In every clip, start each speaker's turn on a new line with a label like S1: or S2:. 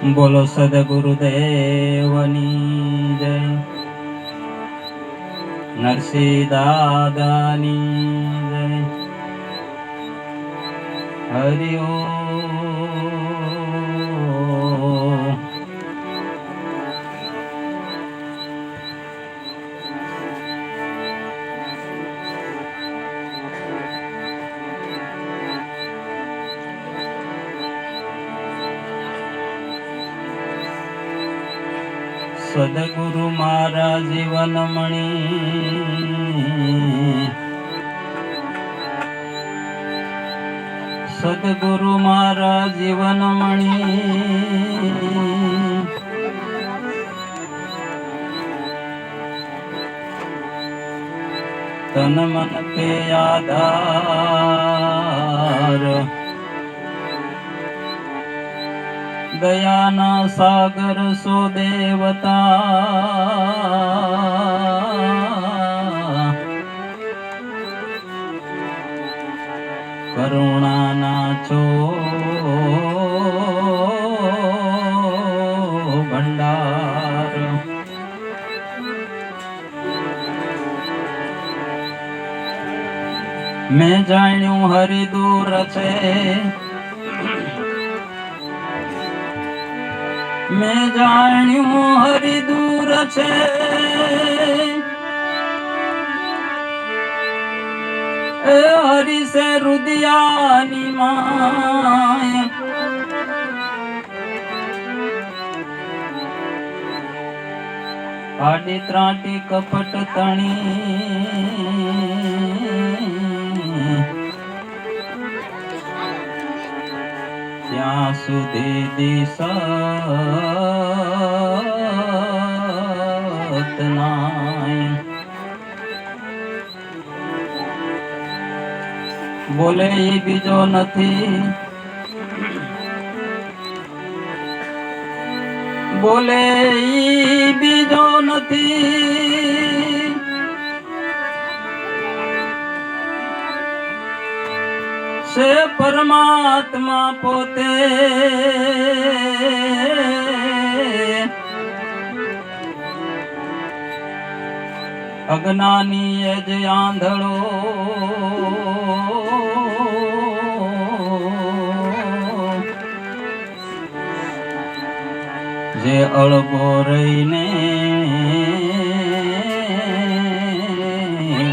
S1: બોલો સદગુરુદેવની જય, નરસિંહ દાદાની જય. હરિ ઓમ. સદગુરુ મારા જીવન મણી, સદગુરુ મારા જીવન મણી, તન મન કે આધાર, દયાના સાગર સો દેવતા, કરુણાના છો ભંડાર. મેં જાણ્યું હરિ દૂર છે, મેં જાણ્યું હરિ દૂર છે, એ હરિ સે રુદિયાની માય, આડી ત્રાટી કપટ તણી, ત્યાં સુધી દિશત નાય. બોલે એ બીજો નથી, બોલે ઈ બીજો નથી, સે પરમાત્મા પોતે. અજ્ઞાની એ જ આંધળો, જે અળગો રહીને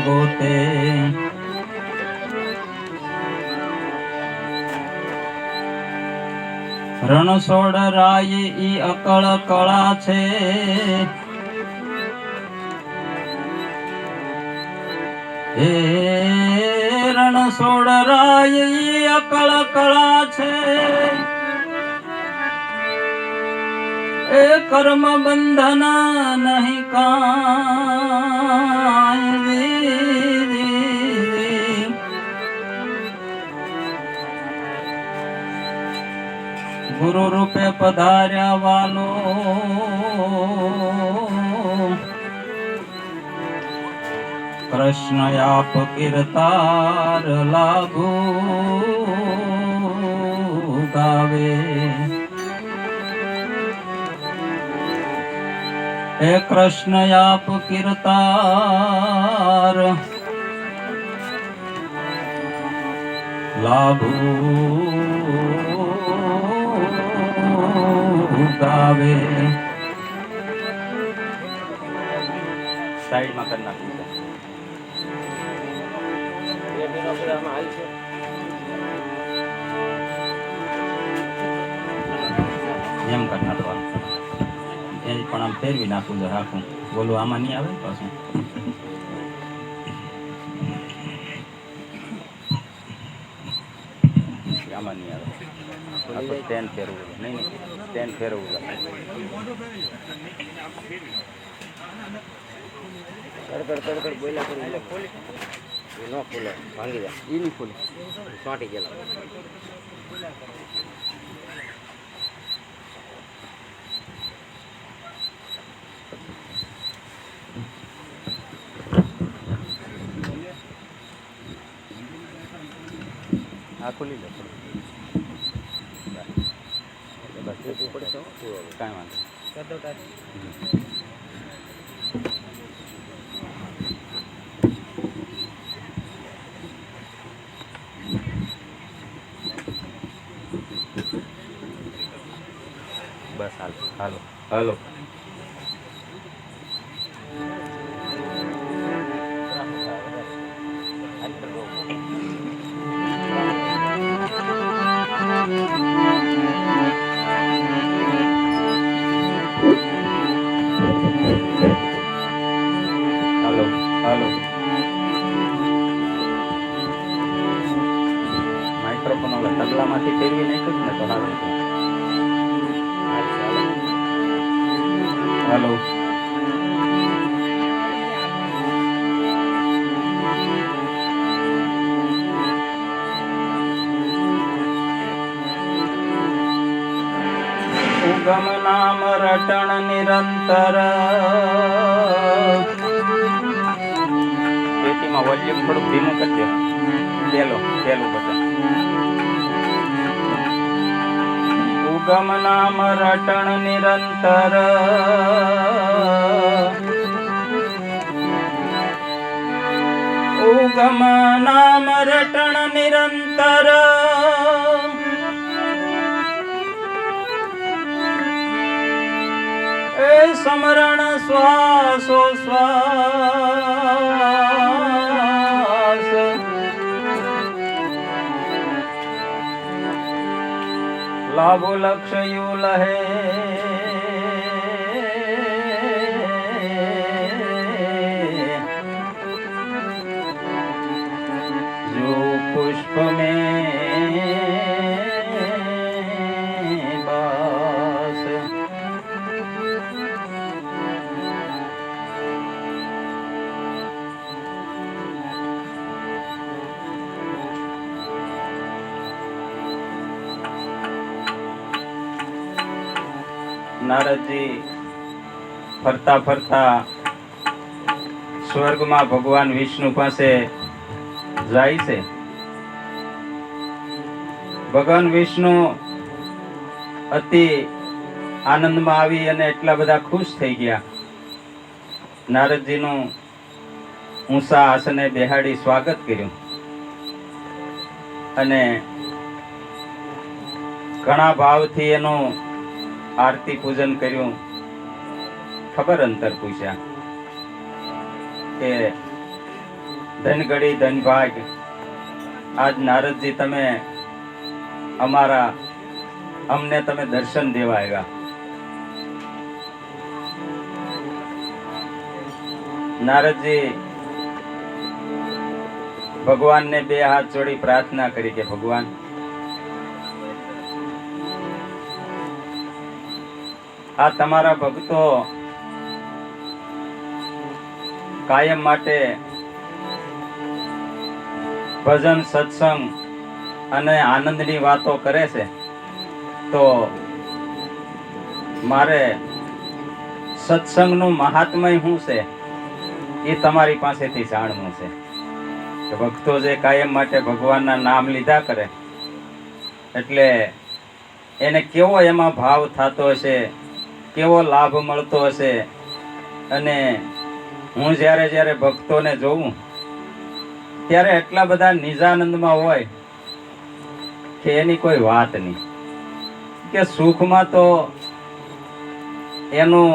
S1: ગોતે. રણછોડ રાય ઈ અકળ કળા છે, હે રણછોડ રાય ઈ અકળ કળા છે, એ કર્મ બંધન નહીં કાંઈ. ગુરુ રૂપે પધાર્યા વાલો, કૃષ્ણ આપ કીર્તાર લાગુ ગાવે. હે કૃષ્ણ આપ કીર્તાર લાભુ ગાવે. સાઈડમાં કરી નાખી એમ કરી નાખવાનું, એ પણ આમ ફેરવી નાખવું છે આખું. બોલું આમાં નહીં આવે પાછું. આમાં નહીં આવે, સ્ટેન્ડ ફેરવું નહીં, સ્ટેન્ડ ફેરવું તડકડ બોલ્યા કરી ન ખુલે, ભાંગી જાય. એ નહીં ખુલે, ચોંટી ગયેલા. આ ખુલી લો બસ.
S2: કાંઈ વાંધો બસ હાલો હાલો હાલો હાલો માઇક્રોફોન ઓલા તબલામાંથી ફેરવી નાખ્યું ને તો હાલો હાલો ઉગમ નામ રટણ નિરંતર પેટીમાં વોલ્યુમ થોડુંક ધીમું કરજો પેલું બટન ઉગમ નામ રટણ નિરંતર ઉગમ નામ રટણ નિરંતર એ સમરણ શ્વાસો શ્વાસ લાભો લક્ષયુ લહે જો પુષ્પ में बास નારદજી ફરતા ફરતા સ્વર્ગમાં ભગવાન વિષ્ણુ પાસે જાય છે. ભગવાન વિષ્ણુ અતિ આનંદમાં આવી અને એટલા બધા ખુશ થઈ ગયા. નારદજીનું ઊંચા આસને બેહાડી સ્વાગત કર્યું અને ઘણા ભાવથી એનું આરતી પૂજન કર્યું. ખબર અંતર પૂછ્યા કે ધન ગળી ધન ભાગ, આજ નારદજી તમે અમને તમે દર્શન દેવા આવ્યા. નારદજી ભગવાનને બે હાથ જોડી પ્રાર્થના કરી કે ભગવાન, આ તમારા ભક્તો કાયમ માટે ભજન સત્સંગ અને આનંદની વાતો કરે છે, તો મારે સત્સંગનું મહાત્મય શું છે એ તમારી પાસેથી જાણવું છે. કે ભક્તો જે કાયમ માટે ભગવાનના નામ લીધા કરે એટલે એને કેવો એમાં ભાવ થતો હશે, કેવો લાભ મળતો હશે. અને હું જ્યારે ભક્તોને જોઉં ત્યારે એટલા બધા નિજાનંદમાં હોય કે એની કોઈ વાત નહીં. કે સુખમાં તો એનું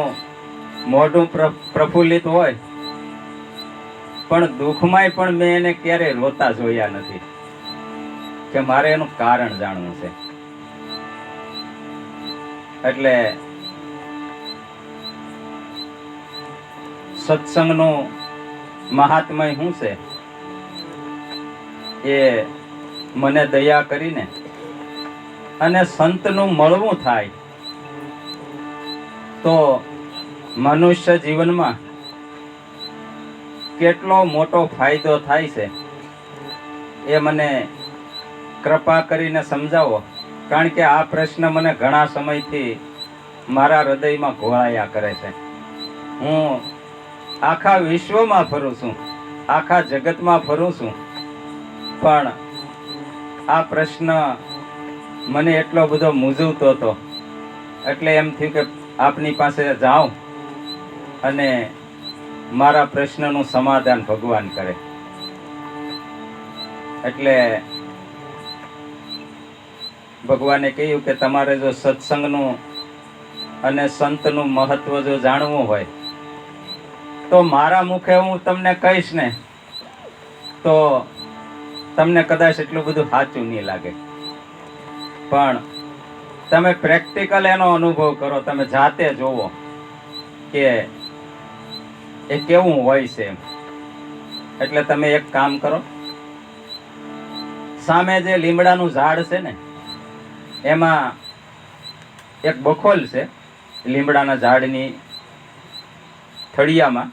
S2: મોઢું પ્રફુલ્લિત હોય, પણ દુઃખમાંય પણ મેં એને ક્યારેય રોતા જોયા નથી. કે મારે એનું કારણ જાણવું છે. એટલે સત્સંગનું મહાત્મય શું છે એ મને દયા કરીને અને સંતનું મળવું થાય તો મનુષ્ય જીવનમાં કેટલો મોટો ફાયદો થાય છે એ મને કૃપા કરીને સમજાવો. કારણ કે આ પ્રશ્ન મને ઘણા સમયથી મારા હૃદયમાં ઘોળાયા કરે છે. હું આખા વિશ્વમાં ફરું છું, આખા જગતમાં ફરું છું, પણ આ પ્રશ્ન મને એટલો બધો મૂંઝવતો હતો એટલે એમ થયું કે આપની પાસે જાઉં અને મારા પ્રશ્નનું સમાધાન ભગવાન કરે. એટલે ભગવાને કહ્યું કે તમારે જો સત્સંગનું અને સંતનું મહત્વ જો જાણવું હોય તો મારા મુખે હું તમને કહીશ ને તો તમને કદાચ એટલું બધું સાચું નહીં લાગે, પણ તમે પ્રેક્ટિકલ એનો અનુભવ કરો, તમે જાતે જોવો કે એ કેવું હોય છે. એટલે તમે એક કામ કરો, સામે જે લીમડાનું ઝાડ છે ને એમાં એક બખોલ છે, લીમડાના ઝાડની થળિયામાં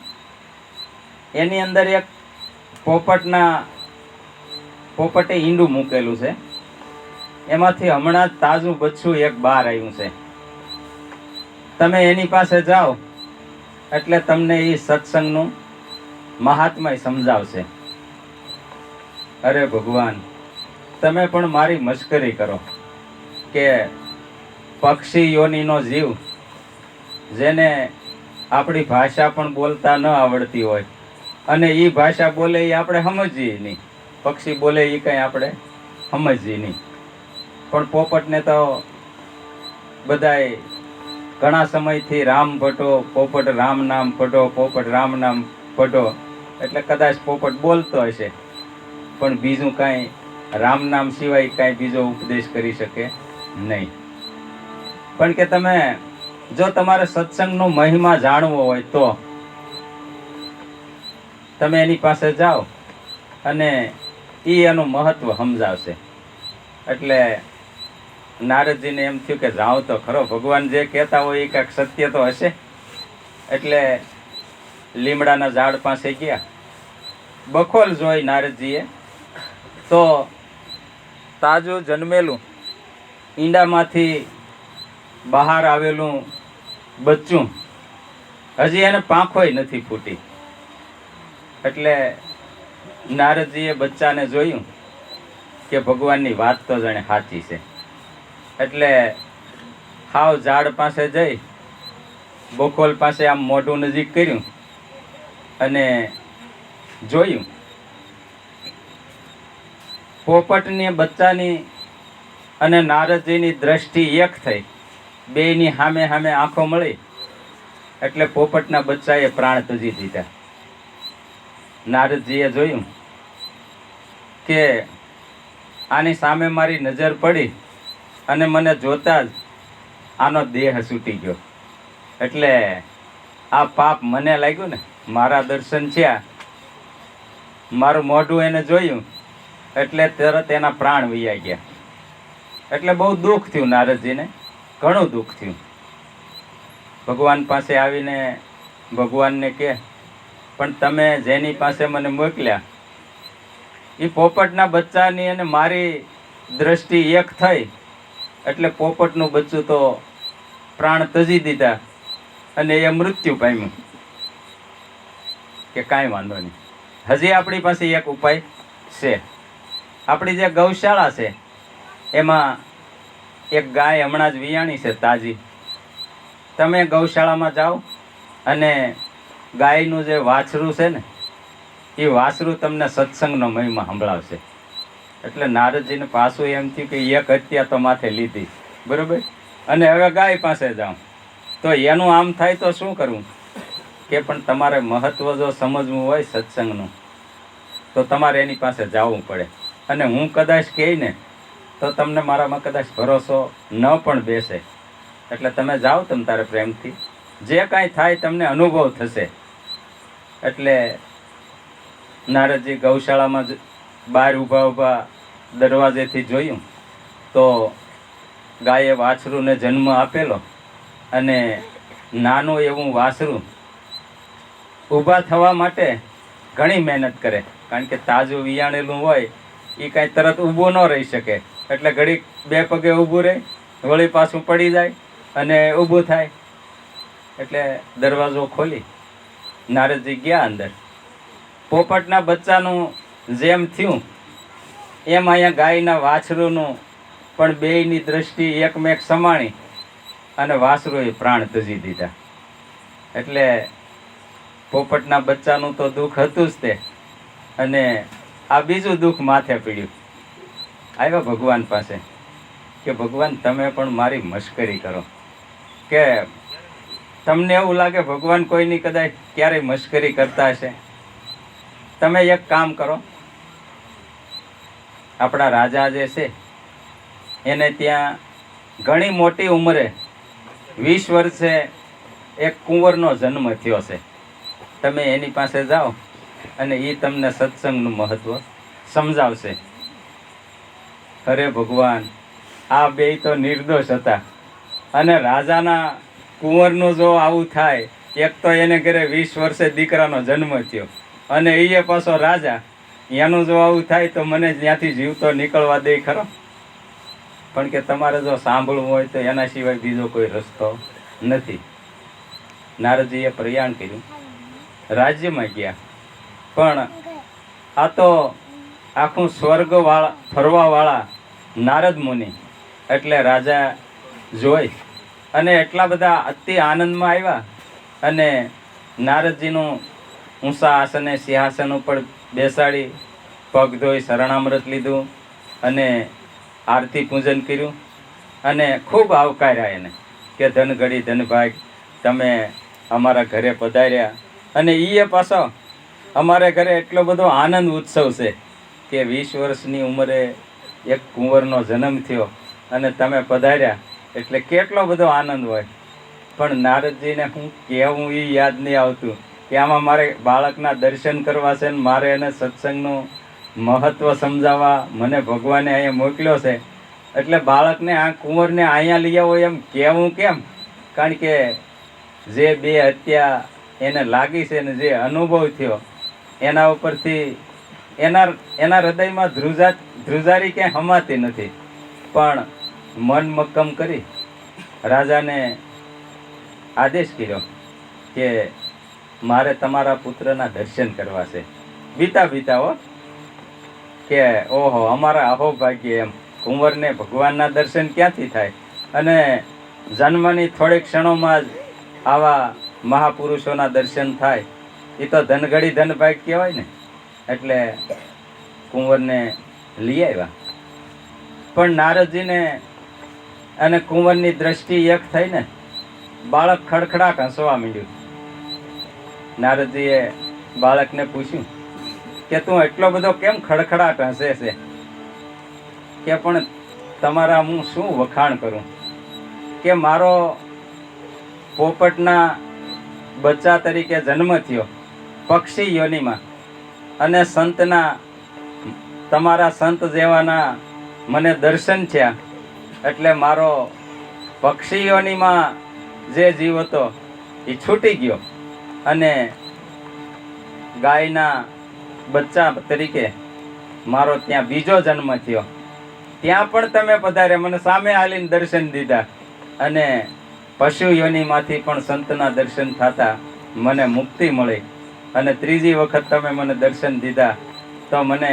S2: એની અંદર એક પોપટે ઈંડું મૂકેલું છે. એમાંથી હમણાં જ તાજું બચ્ચું એક બહાર આવ્યું છે. તમે એની પાસે જાઓ એટલે તમને એ સત્સંગનું મહાત્મય સમજાવશે. અરે ભગવાન, તમે પણ મારી મશ્કરી કરો કે પક્ષી યોનિનો જીવ, જેને આપણી ભાષા પણ બોલતા ન આવડતી હોય અને એ ભાષા બોલે એ આપણે સમજીએ નહીં, પક્ષી બોલે એ કંઈ આપણે સમજીએ નહીં, પણ પોપટને તો બધાય ઘણા સમયથી રામ ભટો, પોપટ રામ નામ ભટો, પોપટ રામ નામ ભટો, એટલે કદાચ પોપટ બોલતો હશે પણ બીજું કાંઈ રામ નામ સિવાય કાંઈ બીજો ઉપદેશ કરી શકે નહીં. પણ કે તમે જો તમારે સત્સંગનો મહિમા જાણવો હોય તો તમે એની પાસે જાઓ અને એ એનું મહત્વ સમજાવશે. એટલે નારદજીને એમ થયું કે જાઓ તો ખરો, ભગવાન જે કહેતા હોય એ કાંઈક સત્ય તો હશે. એટલે લીમડાના ઝાડ પાસે ગયા. બખોલ જોઈ નારદજીએ તો તાજું જન્મેલું ઈંડામાંથી બહાર આવેલું બચ્ચું, હજી એને પાંખોય નથી ફૂટી. એટલે નારદજીએ બચ્ચાને જોયું કે ભગવાનની વાત તો જાણે સાચી છે. એટલે હાવ ઝાડ પાસે જઈ બખોલ પાસે આમ મોઢું નજીક કર્યું અને જોયું. પોપટની બચ્ચાની અને નારદજીની દ્રષ્ટિ એક થઈ, બેયની સામે સામે આંખો મળી એટલે પોપટના બચ્ચાએ પ્રાણ ત્યજી દીધા. નારદજીએ જોયું કે આની સામે મારી નજર પડી અને મને જોતા જ આનો દેહ છૂટી ગયો. એટલે આ પાપ મને લાગ્યું ને, મારા દર્શન થયા, મારું મોઢું એને જોયું એટલે તરત એના પ્રાણ વયા ગયા. એટલે બહુ દુઃખ થયું નારદજીને, ઘણું દુઃખ થયું. ભગવાન પાસે આવીને ભગવાનને કહે, પણ તમે જેની પાસે મને મોકલ્યા એ પોપટના બચ્ચાની અને મારી દ્રષ્ટિ એક થઈ એટલે પોપટનું બચ્ચું તો પ્રાણ ત્યજી દીધા અને એ મૃત્યુ પામ્યું. કે કાંઈ વાંધો નહીં, હજી આપણી પાસે એક ઉપાય છે. આપણી જે ગૌશાળા છે એમાં એક ગાય હમણાં જ વિયાણી છે તાજી. તમે ગૌશાળામાં જાઓ અને ગાયનું જે વાછરું છે ને એ વાછરું તમને સત્સંગનો મહિમા સંભળાવશે. એટલે નારદજીને પાછું એમ થયું કે એક હત્યા તો માથે લીધી, બરોબર, અને હવે ગાય પાસે જાઉં તો એનું આમ થાય તો શું કરવું? કે પણ તમારે મહત્વ જો સમજવું હોય સત્સંગનું તો તમારે એની પાસે જવું પડે. અને હું કદાચ કહે ને તો તમને મારામાં કદાચ ભરોસો ન પણ બેસે. એટલે તમે જાઓ તમ તારે પ્રેમથી, જે કાંઈ થાય તમને અનુભવ થશે. એટલે નારદજી ગૌશાળામાં બહાર ઊભા ઊભા દરવાજેથી જોયું તો ગાયે વાછરુંને જન્મ આપેલો અને નાનું એવું વાછરું ઊભા થવા માટે ઘણી મહેનત કરે, કારણ કે તાજું વિયાણેલું હોય એ કાંઈ તરત ઊભું ન રહી શકે. એટલે ઘડીક બે પગે ઊભું રહે, વળી પાછું પડી જાય અને ઊભું થાય. એટલે દરવાજો ખોલી નારદજી ગયા અંદર. પોપટના બચ્ચાનું જેમ થયું એમ અહીંયા ગાયના વાછરુંનું પણ બેયની દ્રષ્ટિ એકમેક સમાણી અને વાસરુએ પ્રાણ ત્યજી દીધા. એટલે પોપટના બચ્ચાનું તો દુઃખ હતું જ તે, અને આ બીજું દુઃખ માથે પીડ્યું. આવ્યા ભગવાન પાસે કે ભગવાન તમે પણ મારી મશ્કરી કરો, કે તમને એવું લાગે ભગવાન કોઈની કદાચ ક્યારેય મશ્કરી કરતા હશે? તમે એક કામ કરો, આપણા રાજા જે છે એને ત્યાં ઘણી મોટી ઉંમરે 20 વર્ષે એક કુંવરનો જન્મ થયો છે. તમે એની પાસે જાઓ અને એ તમને સત્સંગનું મહત્વ સમજાવશે. અરે ભગવાન, આ બે તો નિર્દોષ હતા, અને રાજાના કુંવરનું જો આવું થાય, એક તો એને ઘરે 20 વર્ષે દીકરાનો જન્મ થયો, અને એ પાછો રાજા, એનું જો આવું થાય તો મને ત્યાંથી જીવતો નીકળવા દે ખરો? પણ કે તમારે જો સાંભળવું હોય તો એના સિવાય બીજો કોઈ રસ્તો નથી. નારદજીએ પ્રયાણ કર્યું, રાજ્યમાં ગયા, પણ આ તો આખું સ્વર્ગ વાળા ફરવાવાળા નારદ મુનિ, એટલે રાજા જોઈ અને એટલા બધા અતિ આનંદમાં આવ્યા, અને નારદજીનું ઊંચા આસને સિંહાસન ઉપર બેસાડી પગ ધોઈ શરણામૃત લીધું અને આરતી પૂજન કર્યું, અને ખૂબ આવકાર્યા એને કે ધનગડી ધનભાગ, તમે અમારા ઘરે પધાર્યા. અને એ પાછો અમારે ઘરે એટલો બધો આનંદ ઉત્સવ છે કે 20 વર્ષની ઉંમરે એક કુંવરનો જન્મ થયો અને તમે પધાર્યા, એટલે કેટલો બધો આનંદ હોય. પણ નારદજીને હું કહેવું એ યાદ નહીં આવતું કે આમાં મારે બાળકના દર્શન કરવા છે, ને મારે એને સત્સંગનું મહત્વ સમજાવવા મને ભગવાને અહીંયા મોકલ્યો છે, એટલે બાળકને આ કુંવરને અહીંયા લઈ આવો એમ કહેવું કેમ? કારણ કે જે બે હત્યા એને લાગી છે ને જે અનુભવ થયો એના ઉપરથી એના હૃદયમાં ધ્રુજારી ક્યાંય હમાતી નથી. પણ મન મક્કમ કરી રાજાને આદેશ કર્યો કે મારે તમારા પુત્રના દર્શન કરવા છે. બીતા હો, કે ઓહો અમારા અહોભાગ્ય, એમ કુંવરને ભગવાનના દર્શન ક્યાંથી થાય? અને જન્મની થોડીક ક્ષણોમાં જ આવા મહાપુરુષોના દર્શન થાય, એ તો ધનગડી ધનભાગ કહેવાય ને. એટલે કુંવરને લઈ આવ્યા. પણ નારદજીને અને કુંવરની દ્રષ્ટિ એક થઈને બાળક ખડખડાટ હસવા માંડ્યું. નારદજીએ બાળકને પૂછ્યું કે તું એટલો બધો કેમ ખડખડાટ હસે છે? કે પણ તમારા હું શું વખાણ કરું, કે મારો પોપટના બચ્ચા તરીકે જન્મ થયો પક્ષી યોનિમાં, અને સંતના તમારા સંત જેવાના મને દર્શન થયા, એટલે મારો પક્ષી યોનિમાં જે જીવ હતો એ છૂટી ગયો, અને ગાયના બચ્ચા તરીકે મારો ત્યાં બીજો જન્મ થયો. ત્યાં પણ તમે પધારે, મને સામે આલીને દર્શન દીધા, અને પશુ યોનિમાંથી પણ સંતના દર્શન થતા મને મુક્તિ મળી, અને ત્રીજી વખત તમે મને દર્શન દીધા તો મને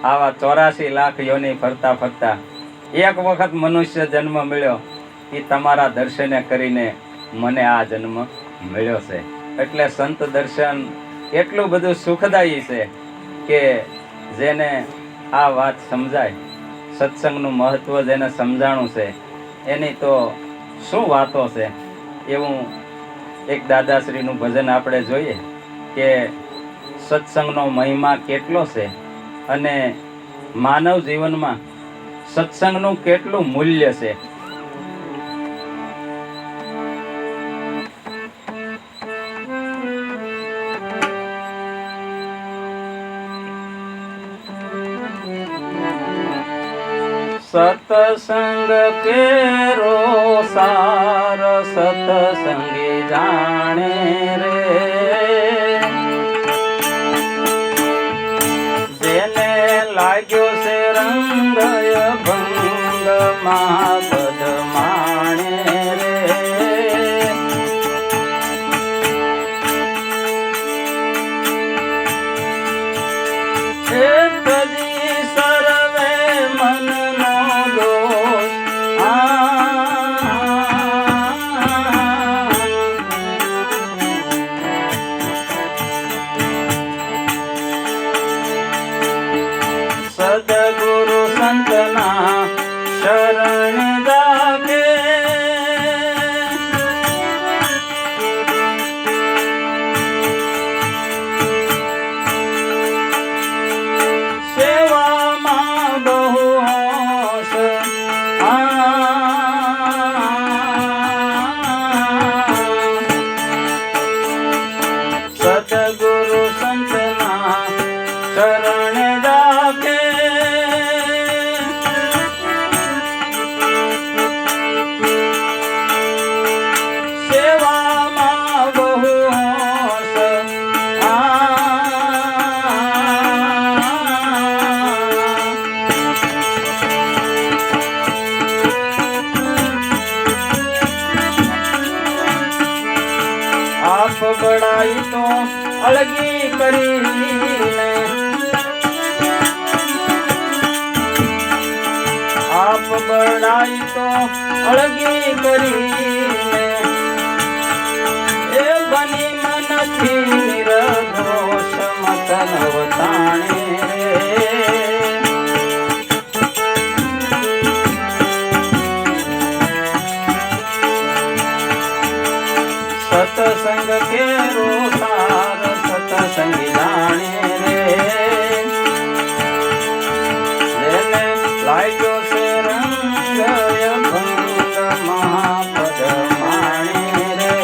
S2: આવા 84 લાખ યોની ફરતા ફરતા એક વખત મનુષ્ય જન્મ મળ્યો. એ તમારા દર્શને કરીને મને આ જન્મ મળ્યો છે. એટલે સંત દર્શન એટલું બધું સુખદાયી છે કે જેને આ વાત સમજાય, સત્સંગનું મહત્વ જેને સમજાણું છે એની તો શું વાતો છે. એવું એક દાદાશ્રીનું ભજન આપણે જોઈએ કે સત્સંગનો મહિમા કેટલો છે, અને માનવ જીવનમાં સત્સંગનું કેટલું મૂલ્ય છે. સતસંગ કેરો સાર સતસંગી જાણે રે, જેને લાગ્યો છે રંગ ભંગ મહાપદ માણે રે. સર્વે મનનો દોષ સદગુરુ સંતના શરણ જાગે સેવામાં બહુ હોશ સદગુરુ સંતના શરણ જાગે સેવામાં બહુ હોશ આપ બડાઈ તો અળગી કરીને આપ બડાઈ તો અળગી કરીને એ બની મનથી નિર્દોષ મતન વતાણે સતસંગ કેરો સાર સતસંગ જાણે રે જેને લાગ્યો છે રંગય ભંગ મહાપદ માણે રે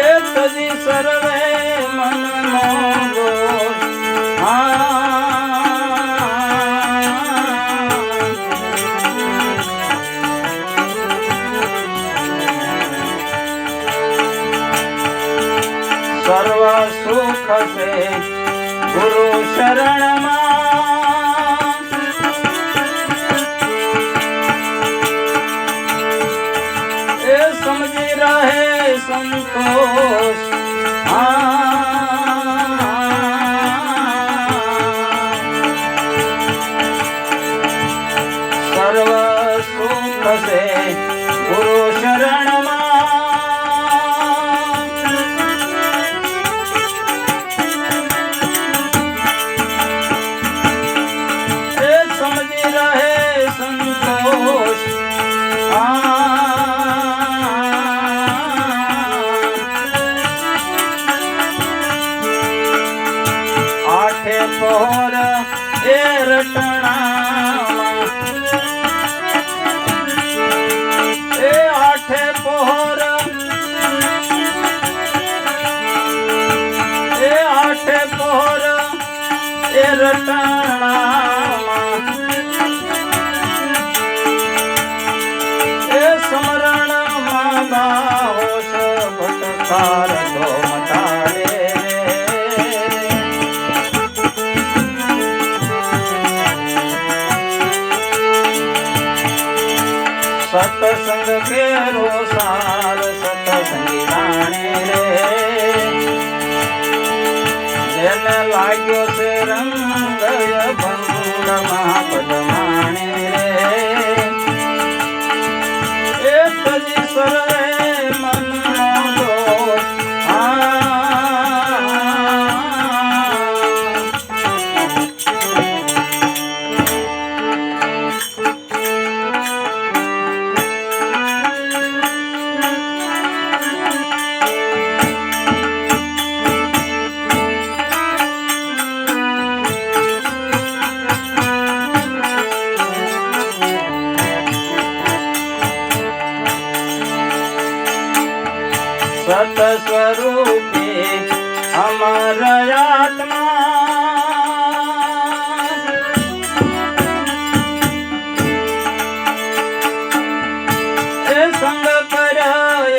S2: એ તજી સર્વે મનનો દોષ સર્વ સુખ છે ગુરુ શરણમાં એ સમજી રહે સંતોષ સર્વ સુખ છે ગુરુ શરણમાં સંતોષ આઠે પહોર એ રટણામાં એ આઠે પહોર એ આઠે પહોર એ રટણામાં સ્મરણમાં બાહોશ ભટકાર તો મટાડે સતસંગ કેરો સાર સતસંગી જાણે રે જેને લાગ્યો છે રંગય ભંગ મહાપદ માણે રે તજી સર્વે મનનો દોષ સત સ્વરૂપે અમર આત્મા એ સંગ પર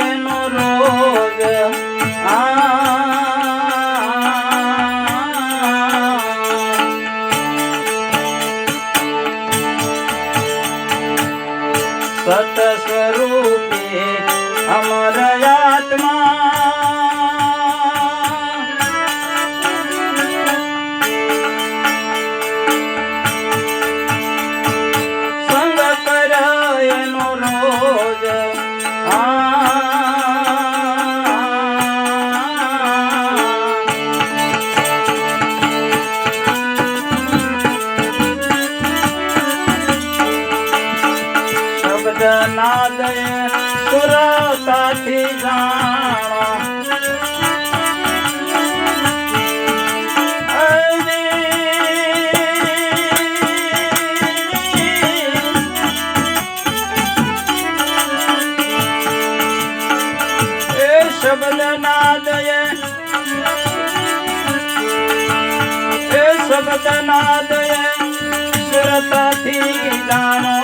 S2: એનો રોગ સત સ્વરૂપે અમર આત્મા સંગ કર એનો રોજ નાદ સુરતાથી જાણો શબ્દ નાદ શબ્દ નાદ સુરતાથી જાણો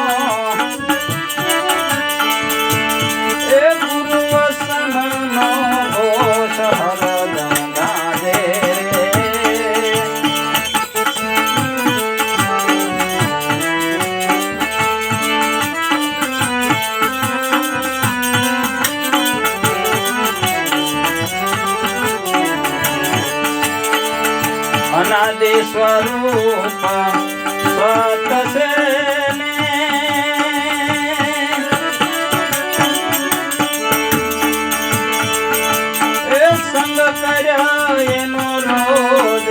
S2: એ ગુરુ વસનનો ઘોષ હરદમ ગાજે અનાદિ સ્વરૂપ સત છે ને એ સંગ કર્યા એનો રોજ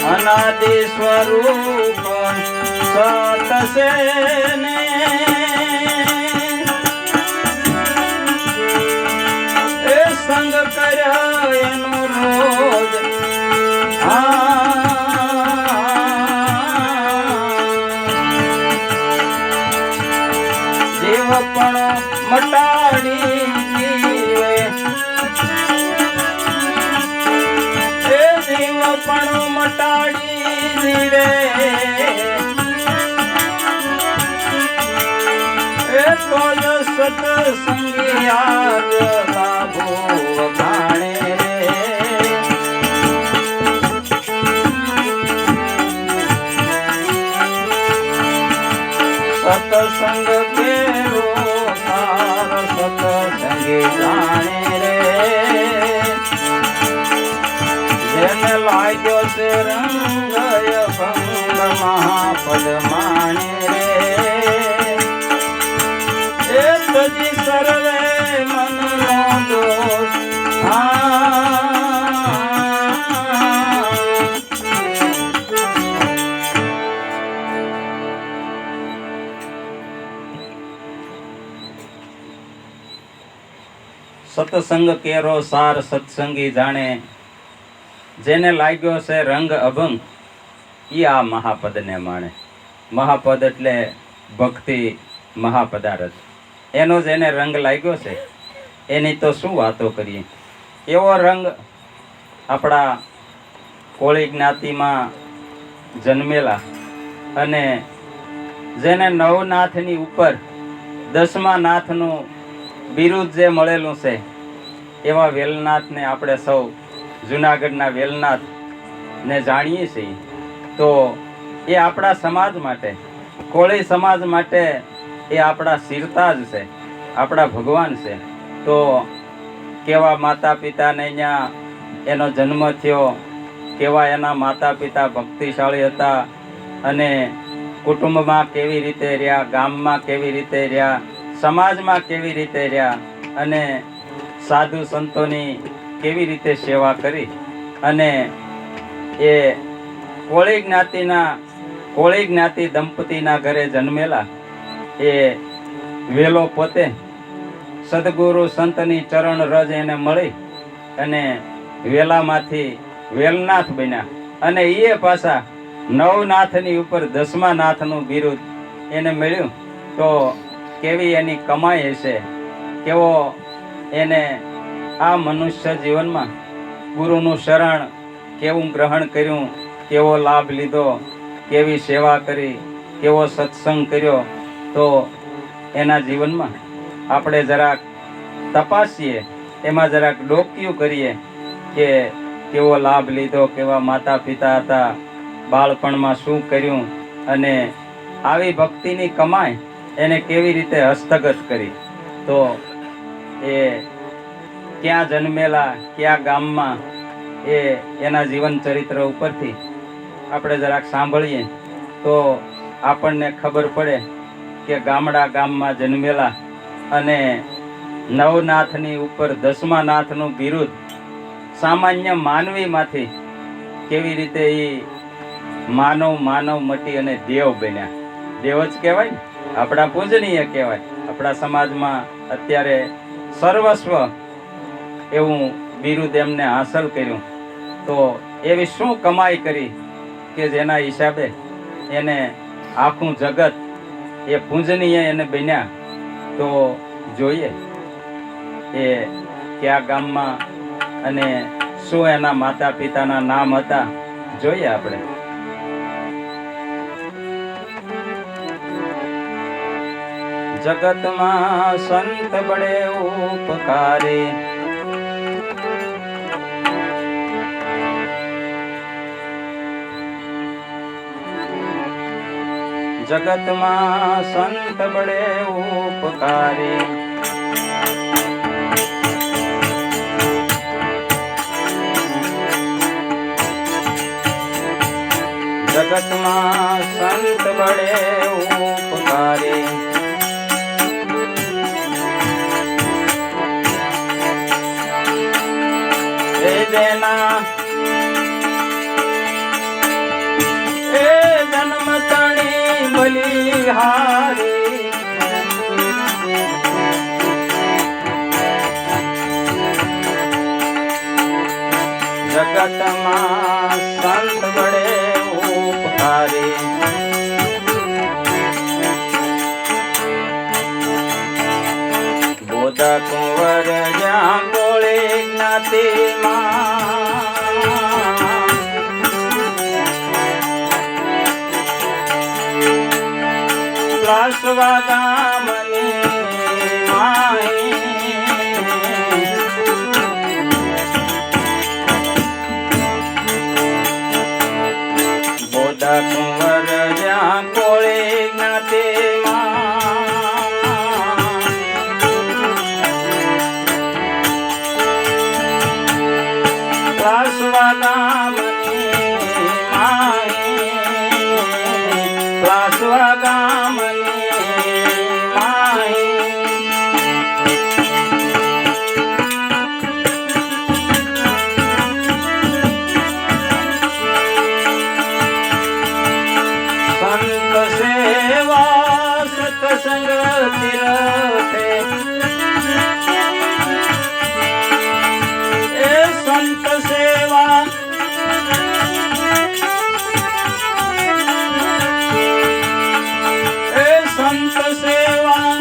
S2: અનાદિ સ્વરૂપ સત છે ને સંગ કર્યા એનો રોજ જીવ પણ મટાડી જીવે એ જીવ પણ મટાડી જીવે એ તો જ સત્સંગી આજ લાભો વખાણે સત્સંગ કેરો સાર સત્સંગી જાણે રે જેને લાગ્યો છે રંગ ભંગ મહાપદ માણે રે એ તજી સર્વે મનનો દોષ સત્સંગ કેરો સાર સત્સંગી જાણે જેને લાગ્યો છે રંગ અભંગ ઈ આ મહાપદને માણે મહાપદ એટલે ભક્તિ મહાપદાર્થ એનો જેને રંગ લાગ્યો છે એની તો શું વાતો કરીએ એવો રંગ આપણા કોળી જ્ઞાતિમાં જન્મેલા અને જેને નવનાથની ઉપર 10મા નાથનું બિરુદ જે મળેલું છે એવા વેલનાથને આપણે સૌ જુનાગઢના વેલનાથ ને જાણીએ છીએ તો એ આપણા સમાજ માટે કોળી સમાજ માટે એ આપણા સિરતાજ છે આપણા ભગવાન છે તો કેવા માતા પિતાને અહીંયા એનો જન્મ થયો કેવા એના માતા પિતા ભક્તિશાળી હતા અને કુટુંબમાં કેવી રીતે રહ્યા ગામમાં કેવી રીતે રહ્યા સમાજમાં કેવી રીતે રહ્યા અને સાધુ સંતોની કેવી રીતે સેવા કરી અને એ કોળી જ્ઞાતિ દંપતીના ઘરે જન્મેલા એ વેલો પોતે સદગુરુ સંતની ચરણ રજ એને મળી અને વેલામાંથી વેલનાથ બન્યા અને એ પાછા નવનાથની ઉપર 10મા નાથનું બિરુદ એને મળ્યું તો કેવી એની કમાઈ હશે કેવો એને આ મનુષ્ય જીવનમાં ગુરુનું શરણ કેવું ગ્રહણ કર્યું કેવો લાભ લીધો કેવી સેવા કરી કેવો સત્સંગ કર્યો તો એના જીવનમાં આપણે જરાક તપાસીએ એમાં જરાક ડોક્યું કરીએ કે કેવો લાભ લીધો કેવા માતા પિતા હતા બાળપણમાં શું કર્યું અને આવી ભક્તિની કમાઈ એને કેવી રીતે હસ્તગત કરી તો એ ક્યાં જન્મેલા કયા ગામમાં એ એના જીવન ચરિત્ર ઉપરથી આપણે જરાક સાંભળીએ તો આપણને ખબર પડે કે ગામડા ગામમાં જન્મેલા અને નવનાથની ઉપર 10મા નાથનું બિરુદ સામાન્ય માનવીમાંથી કેવી રીતે એ માનવ મટી અને દેવ બન્યા. દેવ જ કહેવાય ને, આપણા પૂજનીય કહેવાય. આપણા સમાજમાં અત્યારે સર્વસ્વ એવું બિરુદ એમને હાંસલ કર્યું. તો એવી શું કમાઈ કરી કે જેના હિસાબે એને આખું જગત એ પૂજનીય એને બન્યા. તો જોઈએ એ કયા ગામમાં અને શું એના માતા પિતાના નામ હતા, જોઈએ આપણે. જગતમાં સંત બડે ઉપકારી, જગતમાં સંત બડે ઉપકારી, જગતમાં સંત બડે ઉપકારી, એ જેના એ જન્મ તણી બલિહારી, જગતમાં સંત બડે ઉપકારી, બોધા કુંવર જ્યાં ગોળી જ્ઞાતિમાં, પ્લાસવા ગામની માઈ, બોધા કુંવર જ્યાં ગોળી જ્ઞાતિમાં, પ્લાસવા ગામની માઈ, પ્લાસવા ગામની માઈ. સંત સેવા સત્સંગ તીર્થે, એ સંત સેવા એ સંત સેવા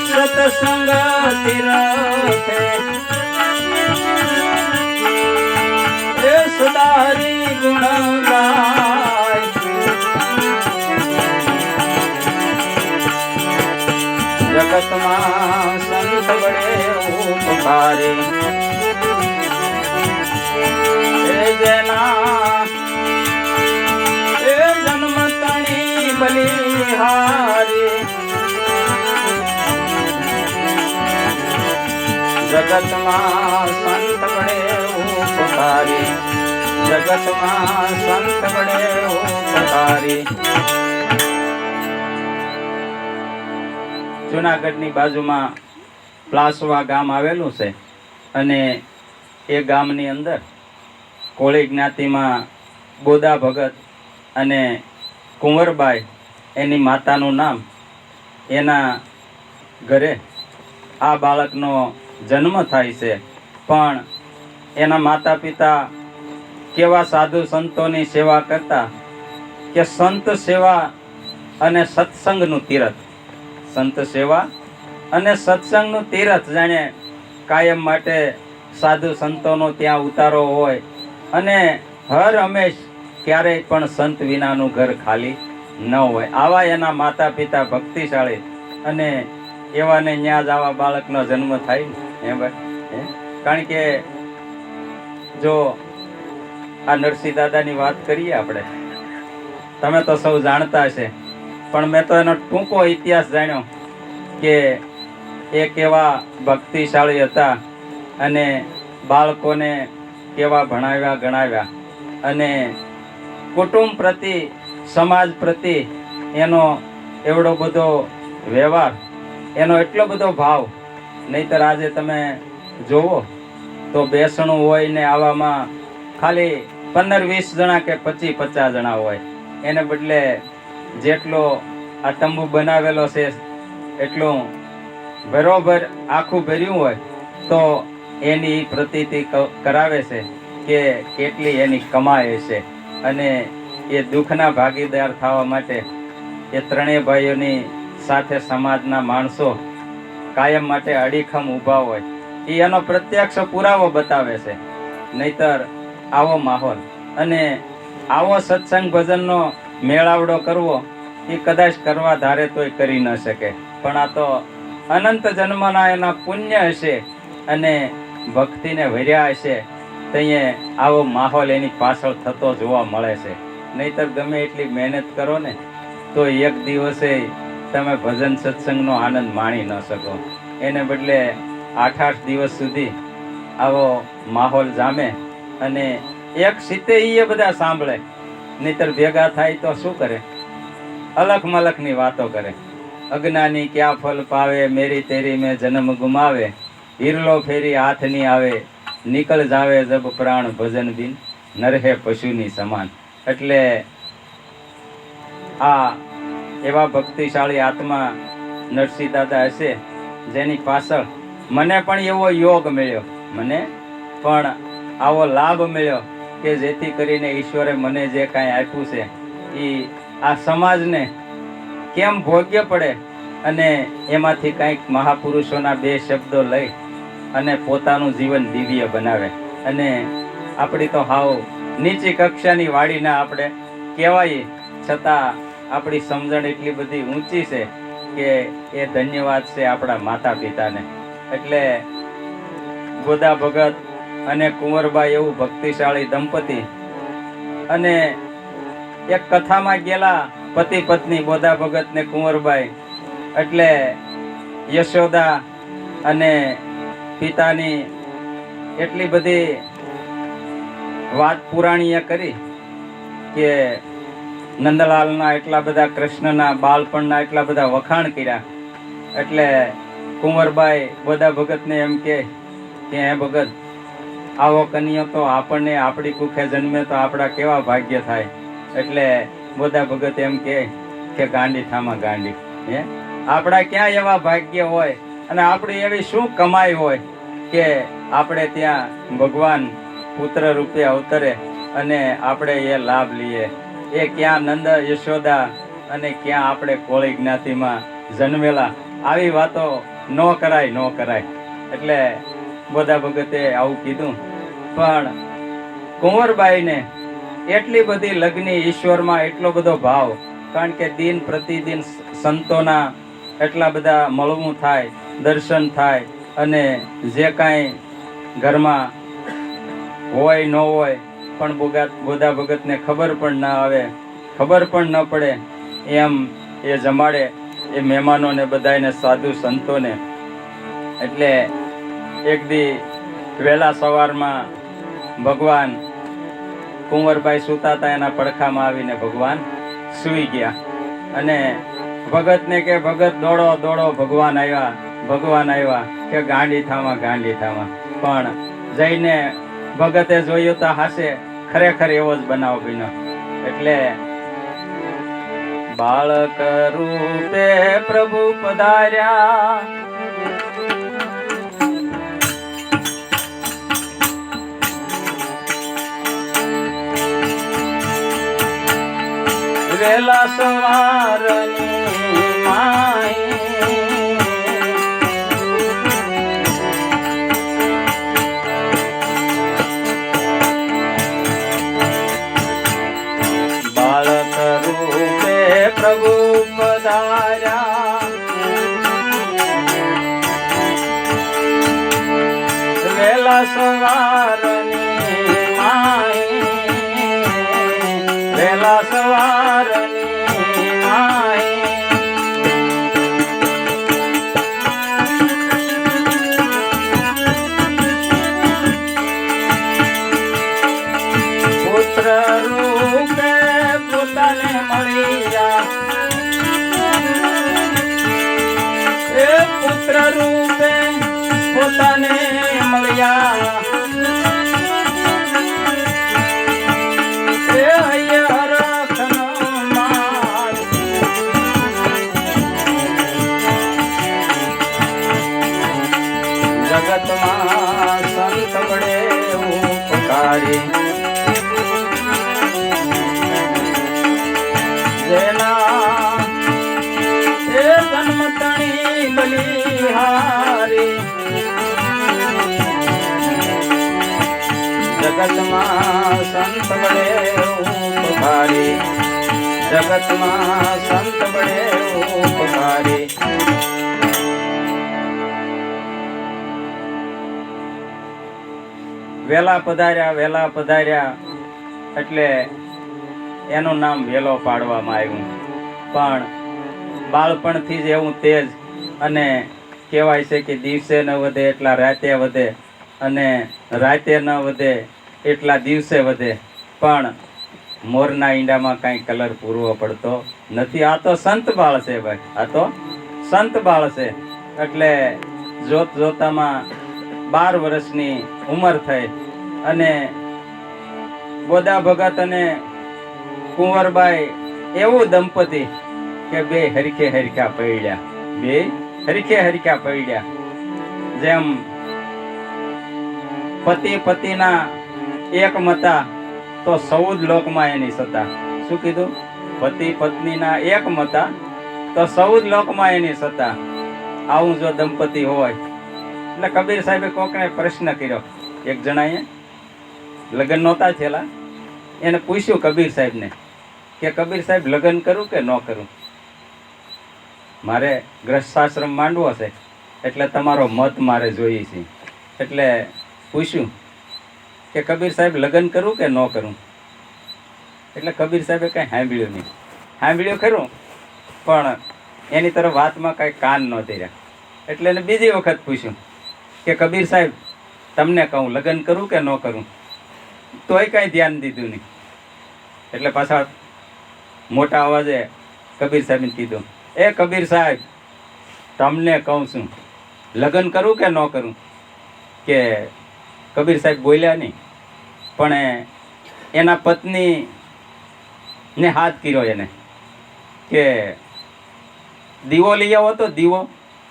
S2: સત્સંગ તીર્થે, એ સદારી ગુણ ગાય, જગતમાં સંત બડે ઉપકારી, એ જેના એ જન્મ તણી બલિહારી, જગતમાં સંત બડે ઉપકારી, જગતમાં સંત બડે ઉપકારી. જુનાગઢની બાજુમાં પ્લાસવા ગામ આવેલું છે અને એ ગામની અંદર કોળી જ્ઞાતિમાં બોદા ભગત અને કુંવરબાઈ એની માતાનું નામ, એના ઘરે આ બાળકનો જન્મ થાય છે. પણ એના માતા પિતા કેવા સાધુ સંતોની સેવા કરતા કે સંત સેવા અને સત્સંગનું તીરથ, સંત સેવા અને સત્સંગનું તીરથ જાણે કાયમ માટે સાધુ સંતોનો ત્યાં ઉતારો હોય અને હર હંમેશ ક્યારેય પણ સંત વિનાનું ઘર ખાલી ન હોય. આવા એના માતા પિતા ભક્તિશાળી અને એવાને ન્યા જ આવા બાળકનો જન્મ થાય ને ભાઈ. કારણ કે જો આ નરસિંહ દાદાની વાત કરીએ આપણે, તમે તો સૌ જાણતા હશે, પણ મેં તો એનો ટૂંકો ઇતિહાસ જાણ્યો કે એ કેવા ભક્તિશાળી હતા અને બાળકોને કેવા ભણાવ્યા ગણાવ્યા અને કુટુંબ પ્રતિ, સમાજ પ્રતિ એનો એવડો બધો વ્યવહાર, એનો એટલો બધો ભાવ. નહીતર આજે તમે જોવો તો બેસણું હોય ને આવામાં ખાલી 15-20 જણા કે 25-50 જણા હોય. એને બદલે જેટલો આ તંબુ બનાવેલો છે એટલું બરોબર આખું ભર્યું હોય તો એની પ્રતીતિ કરાવે છે કે કેટલી એની કમાય છે. અને એ દુઃખના ભાગીદાર થવા માટે એ ત્રણેય ભાઈઓની સાથે સમાજના માણસો કાયમ માટે અડીખમ ઊભા હોય એ એનો પ્રત્યક્ષ પુરાવો બતાવે છે. નહીતર આવો માહોલ અને આવો સત્સંગ ભજનનો મેળાવડો કરવો એ કદાચ કરવા ધારે તોય કરી ન શકે. પણ આ તો અનંત જન્મના એના પુણ્ય હશે અને ભક્તિને ભર્યા હશે ત્યાં આવો માહોલ એની પાછળ થતો જોવા મળે છે. નહીતર ગમે એટલી મહેનત કરો ને તો એક દિવસે તમે ભજન સત્સંગનો આનંદ માણી ન શકો. એને બદલે 8-8 દિવસ સુધી આવો માહોલ જામે અને એક સીતે એ બધા સાંભળે. નહીતર ભેગા થાય તો શું કરે? અલખ મલખની વાતો કરે. અજ્ઞાની ક્યાં ફલ પાવે, મેરી તેરી મેં જન્મ ગુમાવે, હિરલો ફેરી હાથ ની આવે, નીકળ જાવે જબ પ્રાણ ભજન બિન, નરહે પશુની સમાન. એટલે આ એવા ભક્તિશાળી આત્મા નરસિંહ દાદા હશે જેની પાછળ મને પણ એવો યોગ મળ્યો, મને પણ આવો લાભ મળ્યો કે જેથી કરીને ઈશ્વરે મને જે કાંઈ આપ્યું છે એ આ સમાજને કેમ ભોગ્ય પડે અને એમાંથી કંઈક મહાપુરુષોના 2 શબ્દો લઈ અને પોતાનું જીવન દિવ્ય બનાવે. અને આપણી તો હાવ નીચી કક્ષાની વાડીના આપણે કહેવાય, છતાં આપણી સમજણ એટલી બધી ઊંચી છે કે એ ધન્યવાદ છે આપણા માતા પિતાને. એટલે ગોદા ભગત અને કુંવરબાઈ એવું ભક્તિશાળી દંપતી અને એક કથામાં ગયેલા પતિ પત્ની ગોદા ભગત ને કુંવરબાઈ, એટલે યશોદા અને પિતાની એટલી બધી વાત પુરાણીએ કરી કે નંદલાલના એટલા બધા, કૃષ્ણના બાળપણના એટલા બધા વખાણ કર્યા. એટલે કુંવરબાઈ ગોદા ભગતને એમ કે હે ભગત, આવો કન્યો તો આપણને આપણી કુખે જન્મે તો આપણા કેવા ભાગ્ય થાય. એટલે ગોદા ભગત એમ કે ગાંડી થામાં ગાંડી, હે આપણા ક્યાં એવા ભાગ્ય હોય અને આપણી એવી શું કમાઈ હોય કે આપણે ત્યાં ભગવાન પુત્ર રૂપે અવતરે અને આપણે એ લાભ લઈએ. એ ક્યાં નંદ યશોદા અને ક્યાં આપણે કોળી જ્ઞાતિમાં જન્મેલા. આવી વાતો ન કરાય. એટલે ગોદા ભગતે આવું કીધું. પણ કુંવરબાઈને એટલી બધી લગ્ની ઈશ્વરમાં એટલો બધો ભાવ, કારણ કે દિન પ્રતિદિન સંતોના એટલા બધા મળવું થાય, દર્શન થાય અને જે કાંઈ ઘરમાં હોય ન હોય પણ ગોદા ભગતને ખબર પણ ના આવે, ખબર પણ ન પડે એમ એ જમાડે એ મહેમાનોને બધાને, સાધુ સંતોને. એટલે એક દી વહેલા સવારમાં ભગવાન કુંવરબાઈ સૂતા હતા, એના પડખામાં આવીને ભગવાન સૂઈ ગયા. અને ભગતને કે ભગત દોડો ભગવાન આવ્યા કે ગાંડી થામાં. પણ જઈને ભગતે જોયું તો હાસે ખરેખર એવો જ બનાવ બન્યો. એટલે બાળક રૂપે પ્રભુ પધાર્યા, વેલા સવારની માઈ, બાળક રૂપે પ્રભુ પધાર્યા, વેલા સવારની માઈ, વેલા સવારની માઈ. પુત્ર રૂપે પોતાને મળ્યા, એ પુત્ર રૂપે પોતાને મળ્યા, જગતમાં સંત બળે ઉપકારી જેના એ જન્મ તણી બલિહારી જગતમાં સંત બળે ઉપકારી જગતમાં સંત બળે ઉપકારી વેલા પધાર્યા એટલે એનું નામ વેલો પાડવામાં આવ્યું. પણ બાળપણથી જ એવું તેજ અને કહેવાય છે કે દિવસે ન વધે એટલા રાતે વધે અને રાતે ન વધે એટલા દિવસે વધે. પણ મોરના ઈંડામાં કાંઈ કલર પૂરવો પડતો નથી. આ તો સંત બાળ છે ભાઈ, આ તો સંત બાળ છે. એટલે જોતામાં 12 વર્ષની ઉંમર થઈ અને ગોદા ભગત અને કુંવરબાઈ એવું દંપતી કે બે હરખા પડ્યા. જેમ પતિ પતિના એક મતા તો 14 લોકમાં એની સત્તા. શું કીધું? પતિ પત્નીના એક મતા તો 14 લોકમાં એની સત્તા. આવું જો દંપતી હોય એટલે કબીર સાહેબે કોકને પ્રશ્ન કર્યો. એક જણાએ લગ્ન નહોતા થયેલા, એને પૂછ્યું કબીર સાહેબને કે કબીર સાહેબ લગ્ન કરું કે ન કરું? મારે ગ્રસ્થાશ્રમ માંડવો છે એટલે તમારો મત મારે જોઈએ છે. એટલે પૂછ્યું કે કબીર સાહેબ લગ્ન કરું કે ન કરું? એટલે કબીર સાહેબે કાંઈ સાંભળ્યું નહીં. સાંભળ્યું ખરું પણ એની તરફ વાતમાં કાંઈ કાન ન ધર્યા. એટલે એને બીજી વખત પૂછ્યું કે કબીર સાહેબ તમને કહું લગ્ન કરું કે ન કરું? તોય કાંઈ ધ્યાન દીધું નહીં. એટલે પાછા મોટા અવાજે કબીર સાહેબને કીધું, એ કબીર સાહેબ તમને કહું છું લગ્ન કરું કે ન કરું? કે કબીર સાહેબ બોલ્યા નહીં, પણ એના પત્ની ને હાથ કર્યો એને કે દીવો લઈ આવો તો. દીવો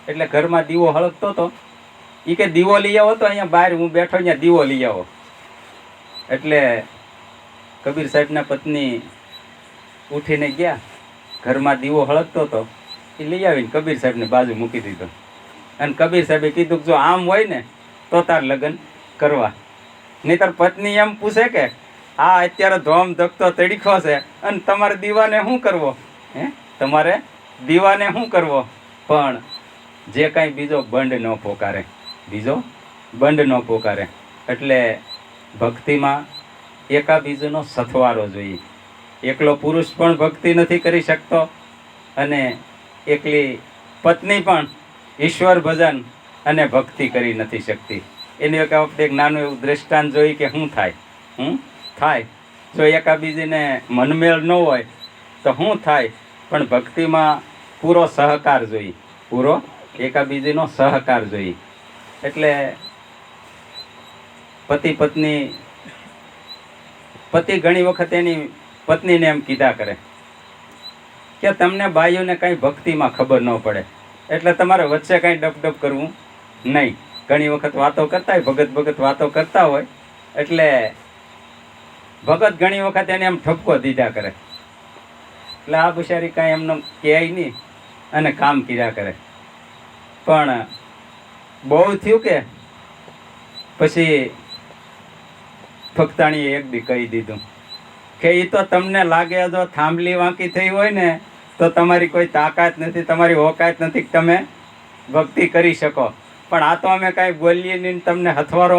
S2: એટલે ઘરમાં દીવો હળગતો હતો. એ કે દીવો લઈ આવો તો, અહીંયા બહાર હું બેઠો અહીંયા દીવો લઈ આવો. એટલે કબીર સાહેબના પત્ની ઉઠીને ગયા, ઘરમાં દીવો હળગતો હતો એ લઈ આવીને કબીર સાહેબને બાજુ મૂકી દીધો. અને કબીર સાહેબે કીધું જો આમ હોય ને તો તાર લગ્ન કરવા. નહીંતર પત્ની એમ પૂછે કે આ અત્યારે ધોમ ધકતો તડીખો છે અને તમારે દીવાને શું કરવો? તમારે દીવાને શું કરવો? પણ જે કાંઈ બીજો બંડ ન પોકારે. એટલે ભક્તિમાં એકાબીજાનો સથવારો જોઈએ. એકલો પુરુષ પણ ભક્તિ નથી કરી શકતો અને એકલી પત્ની પણ ઈશ્વર ભજન અને ભક્તિ કરી નથી શકતી. એની એક વખતે એક નાનું એવું દ્રષ્ટાંત જોઈ કે શું થાય જો એકાબીજીને મનમેળ ન હોય તો શું થાય. પણ ભક્તિમાં પૂરો સહકાર જોઈએ, પૂરો એકાબીજીનો સહકાર જોઈએ. એટલે પતિ ઘણી વખત એની પત્નીને એમ કીધા કરે કે તમને બાઈઓને કાંઈ ભક્તિમાં ખબર ન પડે એટલે તમારે વચ્ચે કાંઈ ડપ કરવું નહીં. ઘણી વખત વાતો કરતા હોય, ભગત વાતો કરતા હોય એટલે ભગત ઘણી વખત એને એમ ઠપકો દીધા કરે. એટલે આ બિચારી કાંઈ એમનો કહે નહીં અને કામ કર્યા કરે. પણ બહુ થયું કે પછી ભક્તાણીએ એક દી કહી દીધું કે એ તો તમને લાગે જો થાંભલી વાંકી થઈ હોય ને તો તમારી કોઈ તાકાત નથી, તમારી ઓકાત નથી કે તમે ભક્તિ કરી શકો. પણ આ તો અમે કાંઈ બોલીએ નહીં, તમને હથવારો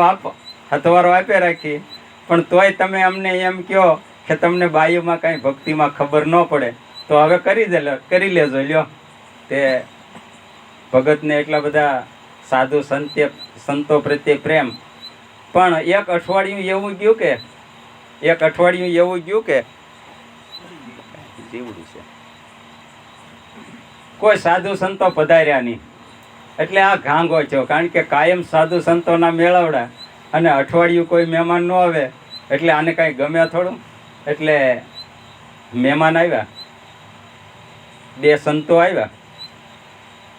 S2: આપે રાખી, પણ તોય તમે અમને એમ કહો કે તમને બાઈઓમાં કાંઈ ભક્તિમાં ખબર ન પડે તો હવે કરી લેજો લ્યો. તે ભગતને એટલા બધા સાધુ સંતો પ્રત્યે પ્રેમ. પણ એક અઠવાડિયું એવું ગયું કે જીવડું છે, કોઈ સાધુ સંતો પધાર્યા નહીં. એટલે આ ઘાંગો થયો, કારણ કે કાયમ સાધુ સંતોના મેળવડા અને અઠવાડિયું કોઈ મહેમાન ન આવે એટલે આને કાંઈ ગમે થોડું. એટલે મહેમાન આવ્યા, 2 સંતો આવ્યા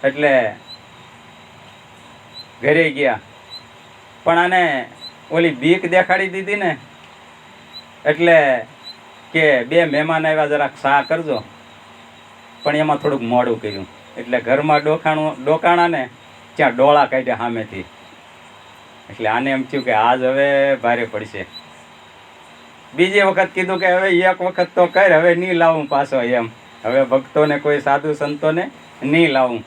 S2: એટલે ઘરે ગયા પણ આને ઓલી બીક દેખાડી દીધી ને એટલે કે 2 મહેમાન આવ્યા, જરાક સા કરજો. પણ એમાં થોડુંક મોડું કર્યું એટલે ઘરમાં ડોકાણા ને ત્યાં ડોળા કાઢ્યા સામેથી. એટલે આને એમ થયું કે આજ હવે ભારે પડશે. બીજી વખત કીધું કે હવે એક વખત તો કર, હવે નહીં લાવું પાછો એમ. હવે ભક્તોને કોઈ સાધુ સંતોને નહીં લાવું.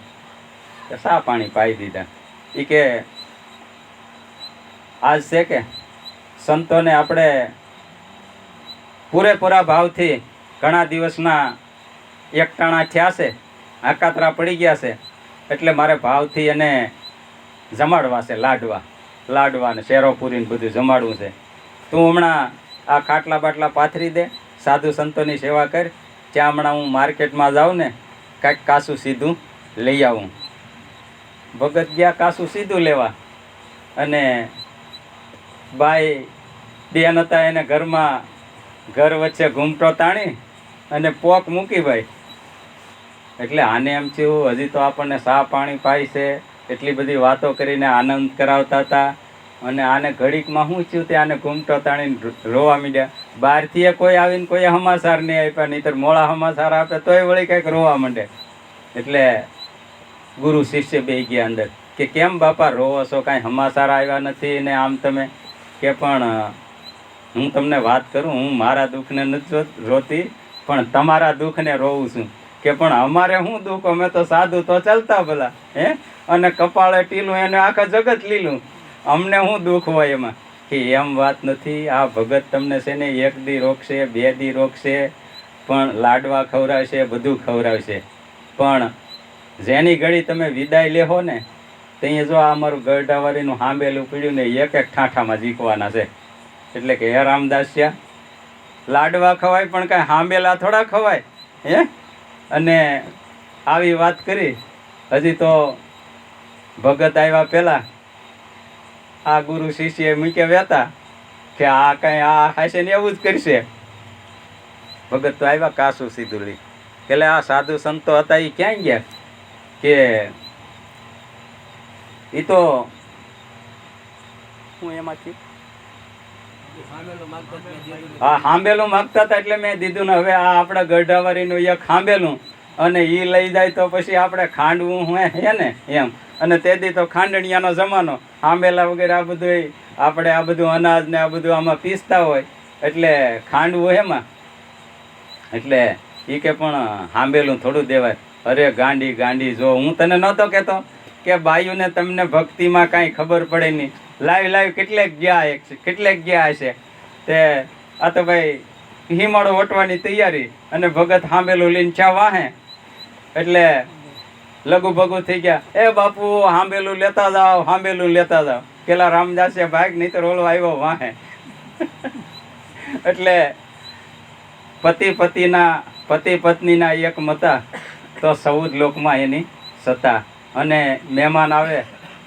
S2: સા પાણી પાઈ દીધા. એ કે આજ છે કે સંતોને આપણે પૂરેપૂરા ભાવથી ઘણા દિવસના એકટાણા થયા છે, આકાતરા પડી ગયા છે, એટલે મારે ભાવથી એને જમાડવા છે. લાડવા ને શેરો પૂરીને બધું જમાડવું છે. તું હમણાં આ ખાટલા બાટલા પાથરી દે, સાધુ સંતોની સેવા કર. ત્યાં હમણાં હું માર્કેટમાં જાઉં ને કાંઈક કાસું સીધું લઈ આવું. ભગત ગયા કાસું સીધું લેવા, અને બાઈ બેન હતા એને ઘરમાં ઘર વચ્ચે ઘૂમટો તાણી અને પોક મૂકી ભાઈ. એટલે આને એમ થયું હજી તો આપણને સા પાણી પાય છે, એટલી બધી વાતો કરીને આનંદ કરાવતા હતા, અને આને ઘડીકમાં શું થયું તે આને ઘૂમટો તાણીને રોવા માંડ્યા. બહારથી કોઈ આવીને કોઈ સમાચાર નહીં આપ્યા, નહીંતર મોડા સમાચાર આપે તોય વળી કંઈક રોવા માંડે. એટલે ગુરુ શિષ્ય બે ગયા અંદર કે કેમ બાપા રોવો છો, કાંઈ સમાચાર આવ્યા નથી ને આમ તમે કે. પણ હું તમને વાત કરું, હું મારા દુઃખને નથી રોતી, પણ તમારા દુઃખને રોવું છું. કે પણ અમારે શું દુઃખ, અમે તો સાધુ તો ચાલતા ભલા હે, અને કપાળે ટીલું એને આખા જગત લીલું, અમને શું દુઃખ હોય એમાં. કે એમ વાત નથી, આ ભગત તમને છે ને 1 દી રોકશે, 2 દી રોકશે, પણ લાડવા ખવડાવશે, બધું ખવડાવશે. પણ જેની ઘડી તમે વિદાય લેહો ને ત્યાં જો આ અમારું ગરડાવાળીનું હાંબેલું પીડ્યું ને એક ઠાઠામાં જીકવાના છે. એટલે કે હે રામદાસ્યા, લાડવા ખવાય પણ કાંઈ હાંબેલા થોડા ખવાય હે. અને આવી વાત કરી. હજી તો ભગત આવ્યા પહેલાં આ ગુરુ શિષ્ય મૂકે વેતા કે આ કાંઈ આ હશે ને એવું જ કરશે. ભગત તો આવ્યા કાસું સીધું લઈ. એટલે આ સાધુ સંતો હતા એ ક્યાં ગયા? કે એ તો હું એમાંથી હાંબેલું માગતા હતા એટલે મેં દીધું ને. હવે આ આપણા ગઢાવાળીનું એક હાંબેલું, અને એ લઈ જાય તો પછી આપણે ખાંડવું હે ને એમ. અને તેથી તો ખાંડણિયાનો જમાનો, હાંબેલા વગેરે આ બધું આપણે આ બધું અનાજ ને આ બધું આમાં પીસતા હોય એટલે ખાંડવું એમાં. એટલે એ કે પણ હાંબેલું થોડું દેવાય. અરે ગાંડી જો હું તને નહોતો કહેતો કે બાયુને તમને ભક્તિમાં કાંઈ ખબર પડે નહીં. લાઈવ કેટલેક ગયા હશે તે આ તો ભાઈ હિમાળો વટવાની તૈયારી, અને ભગત હાંબેલું લઈને ચા વાહે એટલે લઘુ ભગુ થઈ ગયા. એ બાપુ હાંબેલું લેતા જાઓ. પેલા રામદાસે ભાગ નહીં તો રોલો આવ્યો વાહે. એટલે પતિ પત્નીના એક મતા તો 14 લોકમાં એની સત્તા. અને મહેમાન આવે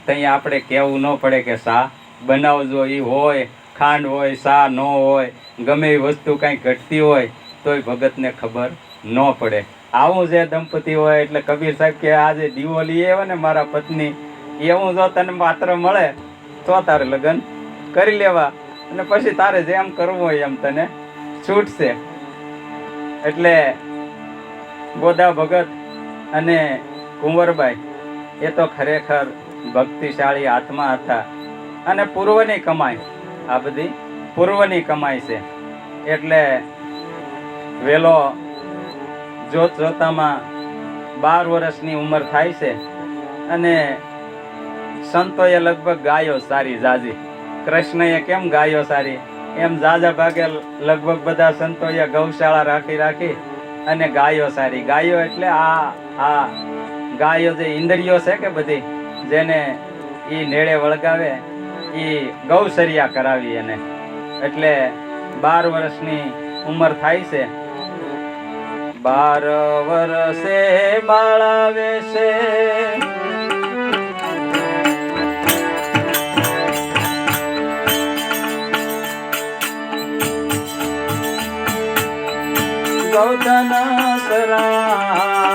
S2: ત્યાં આપણે કહેવું ન પડે કે સા બનાવજો. એ હોય ખાંડ હોય, સા ન હોય, ગમે એ વસ્તુ કાંઈ ઘટતી હોય તોય ભગતને ખબર ન પડે. આવું જે દંપતી હોય એટલે કબીર સાહેબ કે આ જે દીવો લઈ આવ્યો ને મારા પત્ની, એવું જો તને માત્ર મળે તો તારે લગ્ન કરી લેવા, અને પછી તારે જેમ કરવું હોય એમ તને છૂટશે. એટલે ગોદા ભગત અને કુંવરબાઈ એ તો ખરેખર ભક્તિશાળી આત્મા હતા, અને પૂર્વની કમાઈ, આ બધી પૂર્વની કમાઈ છે. એટલે વેલો જોતામાં 12 વર્ષની ઉંમર થાય છે, અને સંતોએ લગભગ ગાયો સારી જાજી. કૃષ્ણએ કેમ ગાયો સારી એમ જાજા ભાગે લગભગ બધા સંતોએ ગૌશાળા રાખી અને ગાયો સારી. ગાયો એટલે આ ગાયો જે ઇન્દ્રિયો છે કે બધી જેને એ નેળે વળગાવે એ ગૌસરિયા કરાવી એને. એટલે 12 વર્ષની ઉંમર થાય છે. 12 વર્ષે બાળાવે છે, ગૌધન સરાવે.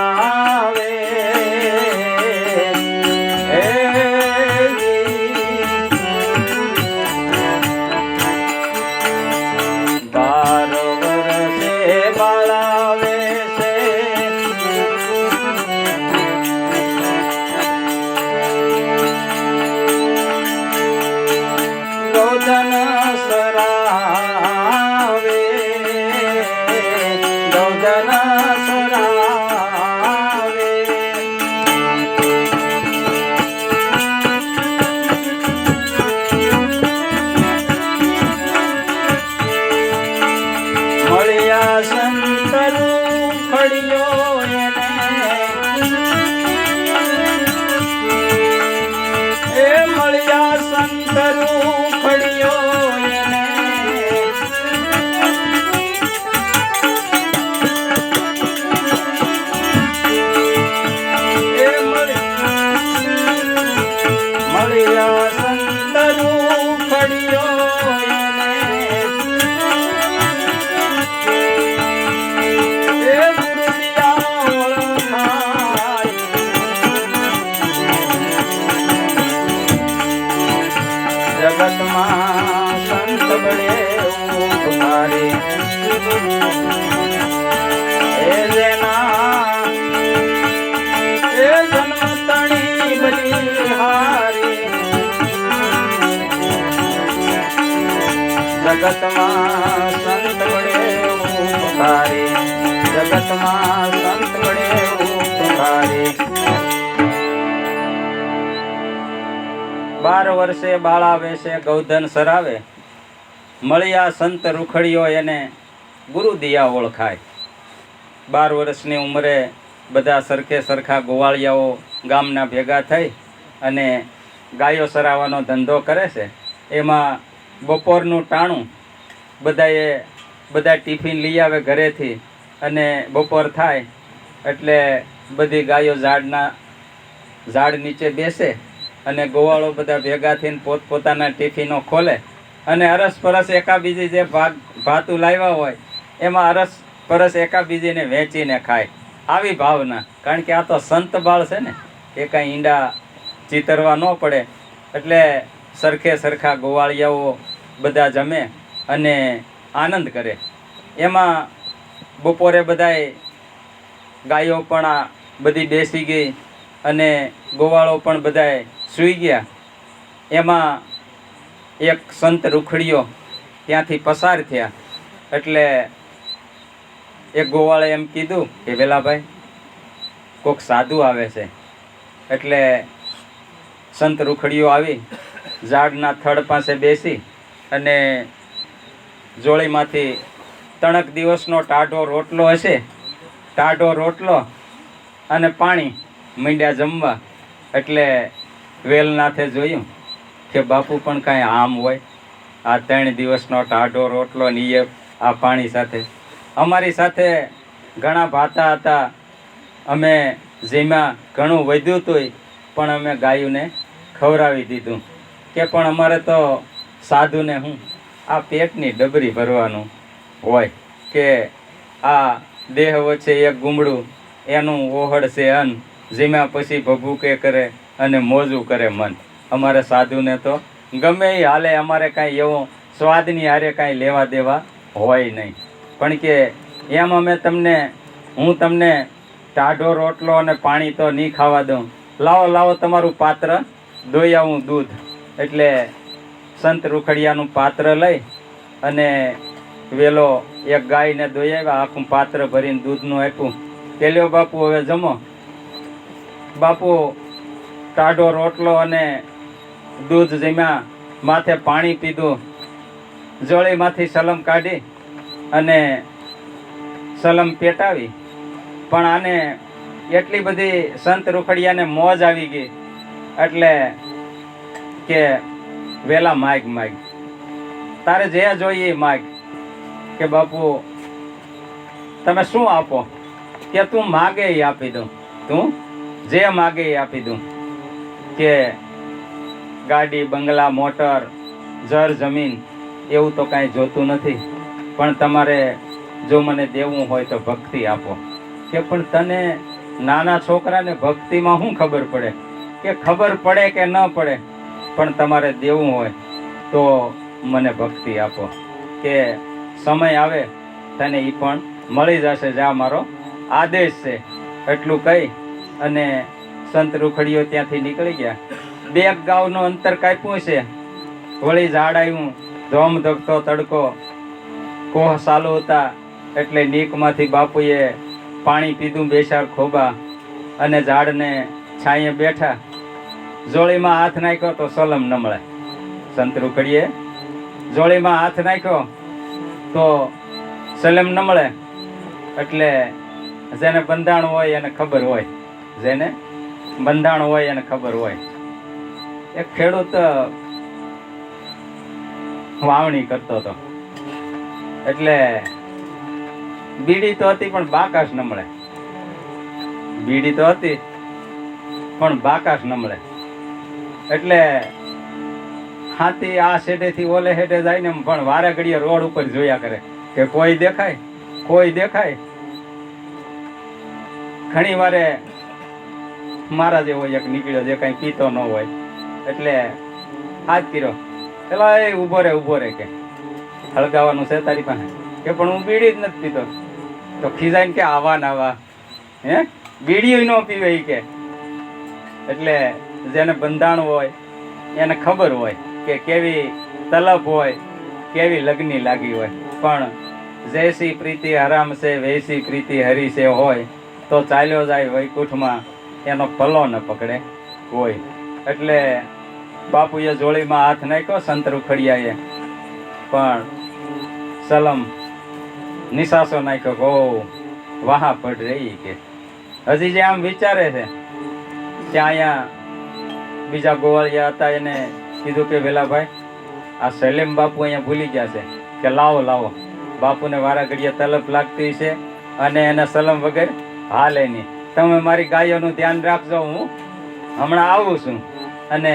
S2: ગોધન સરાવે ગોધન સરાવે મળ્યા સંતરું ફળિયો એ મળ્યા સંતરું ફળિયો એને મળ્યા સંતરું ફળિયો એને એ ગુરુદિયા ઓળખાય જગતમાં સંત બળે ઉભારે એ જેના એ જન્મ તણી બલિહારી જગતમાં સંત બળે ઉભારે જગતમાં સંત બળે ઉભારે 12 વર્ષે બાળા વેશે ગૌધન સરાવે મળ્યા સંત રૂખડીઓ એને ગુરુ દિયા ઓળખાય 12 વર્ષની ઉંમરે બધા સરખે સરખા ગોવાળિયાઓ ગામના ભેગા થઈ અને ગાયો સરાવવાનો ધંધો કરે છે. એમાં બપોરનું ટાણું બધા ટિફિન લઈ આવે ઘરેથી અને બપોર થાય એટલે બધી ગાયો ઝાડ નીચે બેસે અને ગોવાળો બધા ભેગા થઈને પોતપોતાના ટિફિનો ખોલે અને અરસપરસ એકાબીજી જે ભાતું લાવ્યા હોય એમાં અરસપરસ એકાબીજીને વેચીને ખાય. આવી ભાવના, કારણ કે આ તો સંત બાળ છે ને, એ કાંઈ ઈંડા ચીતરવા ન પડે એટલે સરખે સરખા ગોવાળિયાઓ બધા જમે અને આનંદ કરે. એમાં બપોરે બધાય ગાયો પણ બધી બેસી ગઈ અને ગોવાળો પણ બધાય સૂઈ ગયા. એમાં એક સંત રૂખડીઓ ત્યાંથી પસાર થયા એટલે એક ગોવાળે એમ કીધું કે વેલાભાઈ કોક સાધુ આવે છે. એટલે સંત રૂખડીઓ આવી ઝાડના થડ પાસે બેસી અને જોળીમાંથી તણક દિવસનો ટાઢો રોટલો હશે, ટાઢો રોટલો અને પાણી મીંડ્યા જમવા. એટલે વેલનાથે જોયું કે બાપુ પણ કાંઈ આમ હોય, આ 3 દિવસનો ટાઢો રોટલો ને આ પાણી સાથે. અમારી સાથે ઘણા ભાતા હતા, અમે જેમાં ઘણું વધ્યું હતું પણ અમે ગાયોને ખવડાવી દીધું. કે પણ અમારે તો સાધુને હું આ પેટની ડબરી ભરવાનું હોય કે આ દેહ વચ્ચે એક ગુમડું એનું ઓહળ છે અન્ન, જેમાં પછી ભભૂકે કરે અને મોજું કરે મન. અમારે સાધુને તો ગમે એ હાલે, અમારે કાંઈ એવું સ્વાદની હારે કાંઈ લેવા દેવા હોય નહીં. પણ કે એમ અમે હું તમને ટાઢો રોટલો અને પાણી તો નહીં ખાવા દઉં, લાવો તમારું પાત્ર દોઈ આવું દૂધ. એટલે સંત રૂખડિયાનું પાત્ર લઈ અને વેલો એક ગાયને દોઈ આવ્યા, આખું પાત્ર ભરીને દૂધનું આપ્યું. કે લ્યો બાપુ હવે જમો. બાપુ ટાઢો રોટલો અને દૂધ જમ્યા, માથે પાણી પીધું, જોળીમાંથી સલમ કાઢી અને સલમ પેટાવી. પણ આને એટલી બધી સંત રૂખડિયાને મોજ આવી ગઈ એટલે કે વેલા માગ તારે જે જોઈએ માગ. કે બાપુ તમે શું આપો? કે તું માગે એ આપી દઉં, તું જે માગે એ આપી દઉં. કે ગાડી, બંગલા, મોટર, જર જમીન એવું તો કાંઈ જોતું નથી, પણ તમારે જો મને દેવું હોય તો ભક્તિ આપો. કે પણ તને નાના છોકરાને ભક્તિમાં શું ખબર પડે? કે ખબર પડે કે ન પડે, પણ તમારે દેવું હોય તો મને ભક્તિ આપો. કે સમય આવે તને એ પણ મળી જશે, જ્યાં મારો આદેશ છે. એટલું કહી અને સંત રૂખડીઓ ત્યાંથી નીકળી ગયા. 2 ગાઉનું અંતર કાપ્યું છે વળી ઝાડ આવ્યું, ધોમ ધકતો તડકો, કોહ ચાલુ હતા એટલે નીકમાંથી બાપુએ પાણી પીધું બેસાર ખોબા, અને ઝાડને છાંયે બેઠા. જોળીમાં હાથ નાખ્યો તો સલમ ન મળે. સંત રૂખડીએ જોળીમાં હાથ નાખ્યો તો સલમ ન મળે. એટલે જેને બંધાણ હોય એને ખબર હોય, જેને બંધાણ હોય એને ખબર હોય. એક ખેડૂત વાવણી કરતો હતો, એટલે બીડી તો હતી પણ બાકાશ ન મળે. બીડી તો હતી પણ બાકાશ ન મળે. એટલે હાથી આ શેઠેથી ઓલે હેઠે જાય ને પણ વારે ઘડીએ રોડ ઉપર જોયા કરે કે કોઈ દેખાય, કોઈ દેખાય. ઘણી વારે મારા જેવો એક નીકળ્યો જે કઈ પીતો ન હોય, એટલે હાથ કર્યો, પેલા એ ઉભો રે કે હળગાવાનું છે તારી પાસે, કે પણ હું બીડી જ નથી પીતો. તો ખીજાઈને કે આવા ને આવા, હે બીડીઓ ન પીવે કે. એટલે જેને બંધાણ હોય એને ખબર હોય કે કેવી તલબ હોય, કેવી લગ્ની લાગી હોય. પણ જૈસી પ્રીતિ હરામ છે વૈસી પ્રીતિ હરી છે હોય તો ચાલ્યો જાય વૈકુંઠમાં, એનો પલ્લો ન પકડે કોઈ. એટલે બાપુએ જોળીમાં હાથ નાખ્યો સંત રૂખડિયાએ, પણ સલમ નિશાસો નાખ્યો ગો વાહા પડ રહી કે. હજી જે આમ વિચારે છે ત્યાં અહીંયા બીજા ગોવાળિયા હતા, એને કીધું કે વેલાભાઈ આ સલીમ બાપુ અહીંયા ભૂલી ગયા છે, કે લાવો લાવો. બાપુને વારા ઘડીએ તલબ લાગતી છે અને એને સલમ વગર હાલે નહીં. તમે મારી ગાયોનું ધ્યાન રાખજો, હું હમણાં આવું છું. અને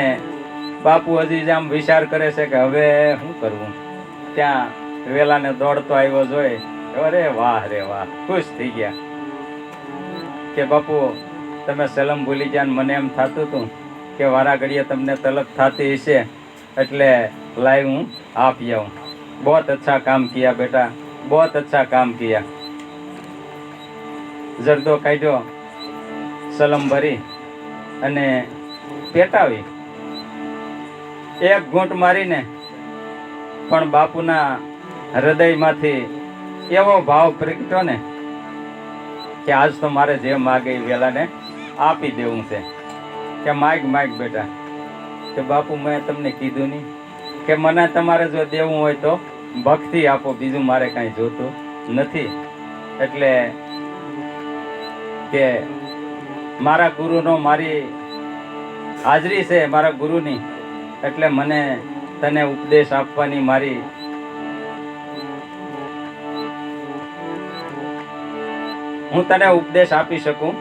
S2: બાપુ હજી આમ વિચાર કરે છે કે હવે શું કરવું. ત્યાં વેલાને દોડતો આવ્યો જોઈ, અરે વાહ રે વાહ, ખુશ થઈ ગયા કે બાપુ તમે સલમ ભૂલી ગયા. મને એમ થતું હતું કે વારા ઘડીએ તમને તલબ થતી હશે, એટલે લાઈ હું આપી આવું. बहुत अच्छा काम किया बेटा, बहुत अच्छा काम किया. જરદો કાઢ્યો, સલમ ભરી અને પેટાવી. એક ઘૂંટ મારીને પણ બાપુના હૃદયમાંથી એવો ભાવ પ્રગટ્યો ને કે આજ તો મારે જે માગે એ વેલાને આપી દેવું છે. કે માગ માગ બેટા. કે બાપુ મેં તમને કીધું નહીં કે મને તમારે જો દેવું હોય તો ભક્તિ આપો, બીજું મારે કાંઈ જોતું નથી. એટલે કે મારા ગુરુનો મારી હાજરી છે, મારા ગુરુની, એટલે મને તને ઉપદેશ આપવાની મારી હું તને ઉપદેશ આપી શકું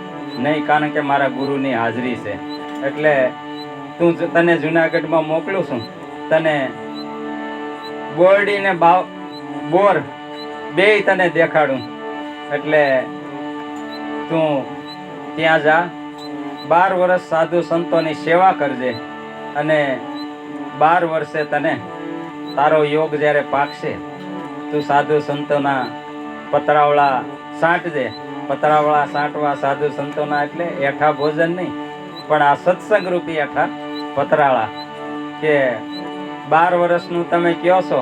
S2: નહીં, કારણ કે મારા ગુરુની હાજરી છે. એટલે તને જુનાગઢમાં મોકલું છું, તને બોરડી ને બોર બેય તને દેખાડું. એટલે તું ત્યાં જા, 12 વર્ષ સાધુ સંતોની સેવા કરજે, અને 12 વર્ષે તને તારો યોગ જ્યારે પાકશે, તું સાધુ સંતોના પતરાવળા સાંટજે. પતરાવળા સાંટવા સાધુ સંતોના એટલે એઠા ભોજન નહીં, પણ આ સત્સંગ રૂપી એઠા પતરાળા. કે 12 વર્ષનું તમે કહો છો,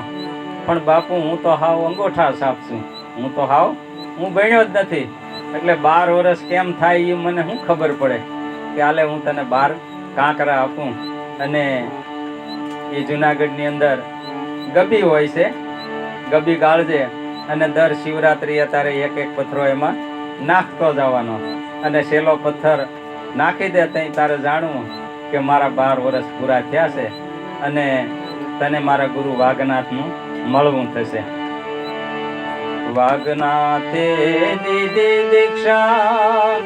S2: પણ બાપુ હું તો હાવ અંગોઠા સાપ છું, હું તો હાવ હું ભણ્યો જ નથી. એટલે 12 વર્ષ કેમ થાય એ મને શું ખબર પડે. કે હાલે હું તને 12 કાંકરા આપું. અને એ જુનાગઢની અંદર ગબી હોય છે, ગબી ગાળજે, અને દર શિવરાત્રિએ તારે એક એક પથ્થરો એમાં નાખતો જવાનો, અને સેલો પથ્થર નાખી દે ત્યાં તારે જાણવું કે મારા 12 વર્ષ પૂરા થયા છે, અને તને મારા ગુરુ વાઘનાથનું મળવું થશે. વાઘનાથે દીધી દીક્ષા,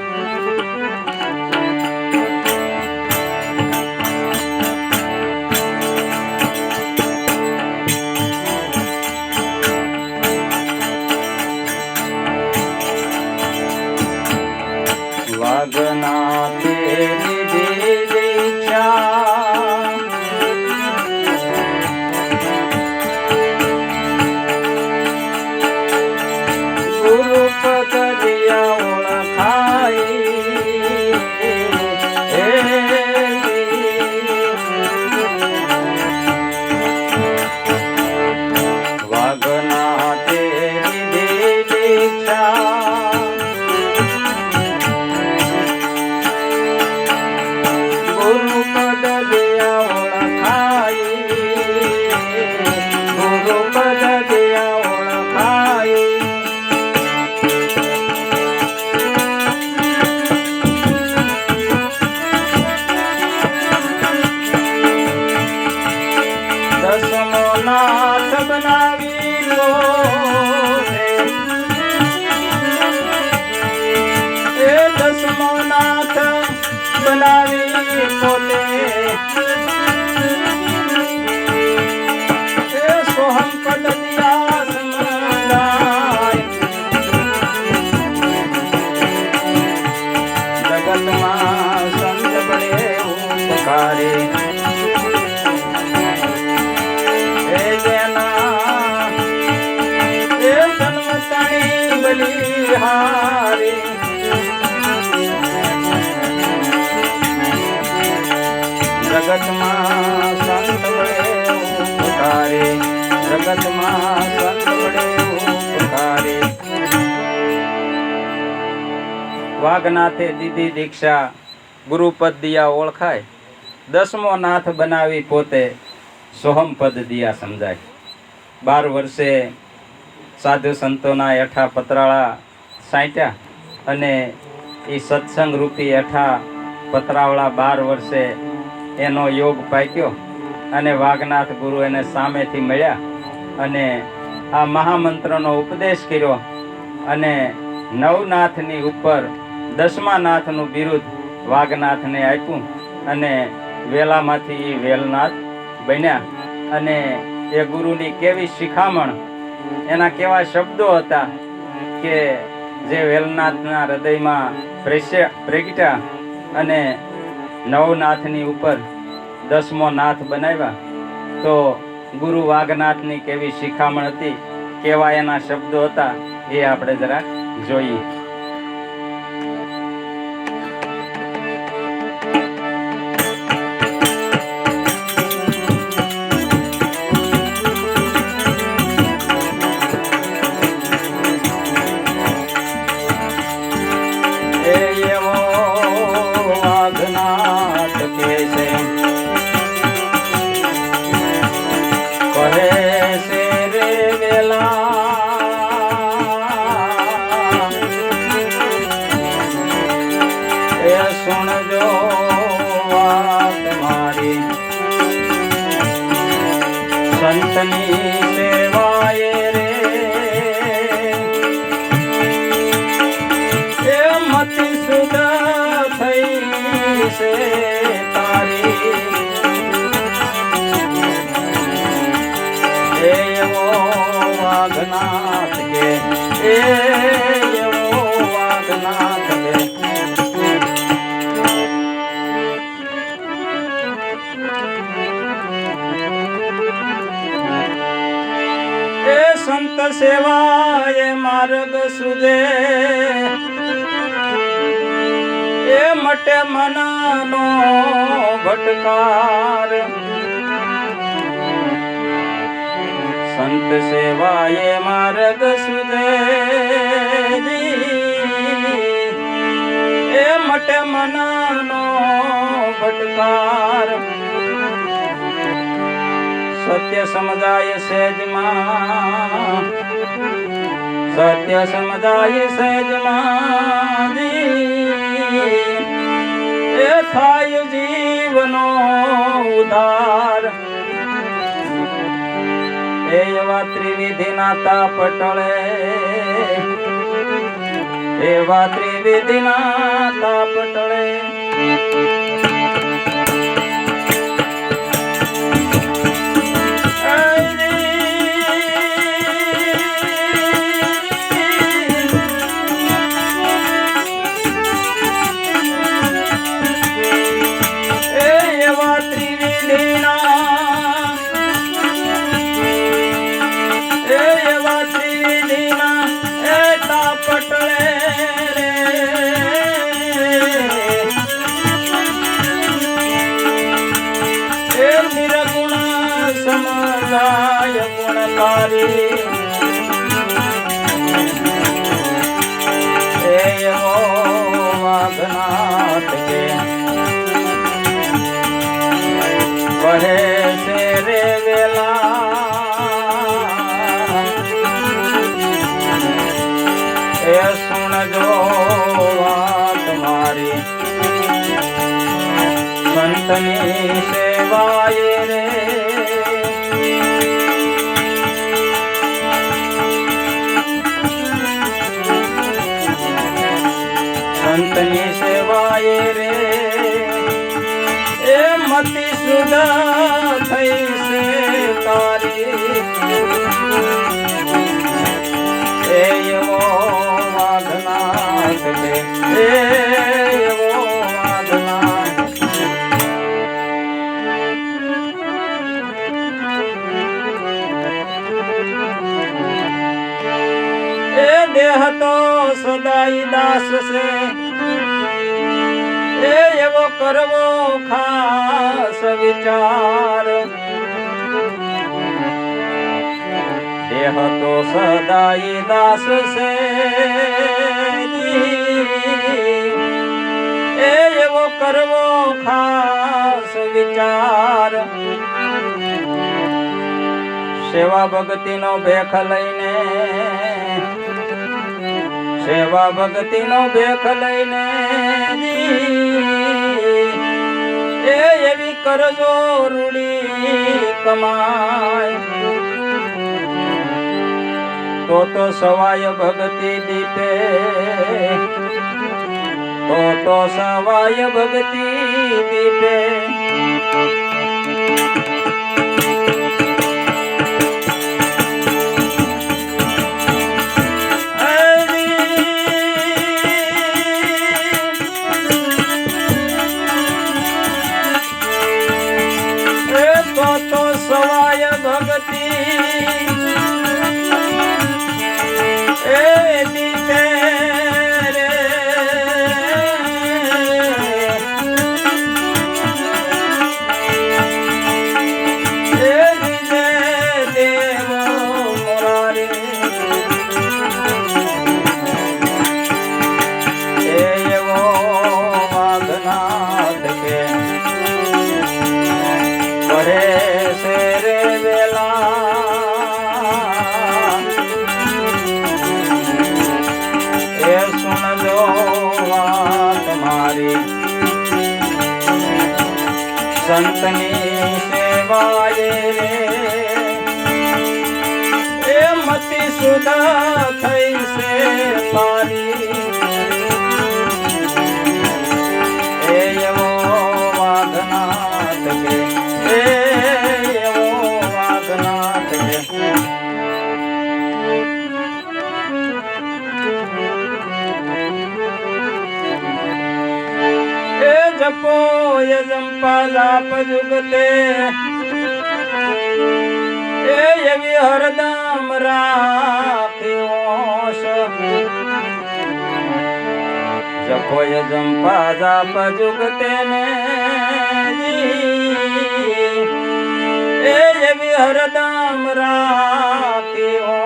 S2: વાઘનાથે દીધી દીક્ષા, ગુરુ પગડિયા ઓળખાઈ, નાથ બનાવી લો એ દસમો નાથ બનાવી પોતે એ સોહમ પદ દિયા સમજાય જગતમાં સંત બળે ઉપકારે એ જેના એ જન્મતાની બલિહારી જગતમાં સંત બળે ઉપકારે જગતમાં સંત બળે ઉપકારે વાઘનાથે દીધી દીક્ષા ગુરુપદ દિયા ઓળખાય દસમો નાથ બનાવી પોતે સોહમ પદ દિયા સમજાય 12 વર્ષે સાધુ સંતોના એઠા પતરાળા સાંટ્યા અને એ સત્સંગ રૂપી એઠા પતરાવળા 12 વર્ષે એનો યોગ પાક્યો અને વાઘનાથ ગુરુ એને સામેથી મળ્યા અને આ મહામંત્રનો ઉપદેશ કર્યો અને નવનાથની ઉપર દસમા નાથનું બિરુદ વાઘનાથને આપ્યું અને વેલામાંથી એ વેલનાથ બન્યા અને એ ગુરુની કેવી શિખામણ એના કેવા શબ્દો હતા કે જે વેલનાથના હૃદયમાં પ્રગટ્યા અને નવનાથની ઉપર દસમો નાથ બનાવ્યા તો ગુરુ વાઘનાથની કેવી શિખામણ હતી કેવા એના શબ્દો હતા એ આપણે જરા જોઈએ સુણજો વાત મારી સંતની સેવાએ રે એ મતિ સુધ થઈ છે તારી એવો વાઘનાથ કે એવો વાઘનાથ કે સંત સેવાએ માર્ગ સુજે એ મટે મનનો ભટકાર સંત સેવાએ માર્ગ સુજે એ મટે મનનો ભટકાર સત્ય સમજાય સહેજમાં સત્ય સમજાય સહેજમાં એ થાય જીવનો ઉદ્ધાર એવા ત્રિવિધિના તાપ ટળે એવા ત્રિવિધિના તાપ ટળે સમજાય ગુણકારી એવો વાઘનાથ કે કહે છે રે વેલા એ સુણજો વાત મારી સંતની સેવાએ રે મતિ સુધ થઈ છે તારી એવો વાઘનાથ કે એવો વાઘનાથ એ દેહ તો સદાય દાસ છે એવો કરવો ખાસ વિચાર દેહ તો સદાય દાસ છે એવો કરવો ખાસ વિચાર સેવા ભક્તિનો ભેખ લઈને સેવા ભક્તિનો ભેખ લઈને એવી કરજો રૂડી કમાય તો સવાય ભક્તિ દીપે તો સવાય ભક્તિ દીપે તો સવાય ભક્તિ એ દીપે રે એ દીપે દેવ મુરારી એવો વાઘનાથ કે કહે છે રે વેલા એ સુનજો વાત મારી સંતની સેવાએ રે એ મતિ સુધા થઈ છે તારી એવો વાઘનાથ કે એવો વાઘનાથ કે એ જપો યજંપા જાપ જુગતે એવી હરદમ રાખ્યો જપો યજંપા જાપ જુગતે ને એવી હરદમ રાખ્યો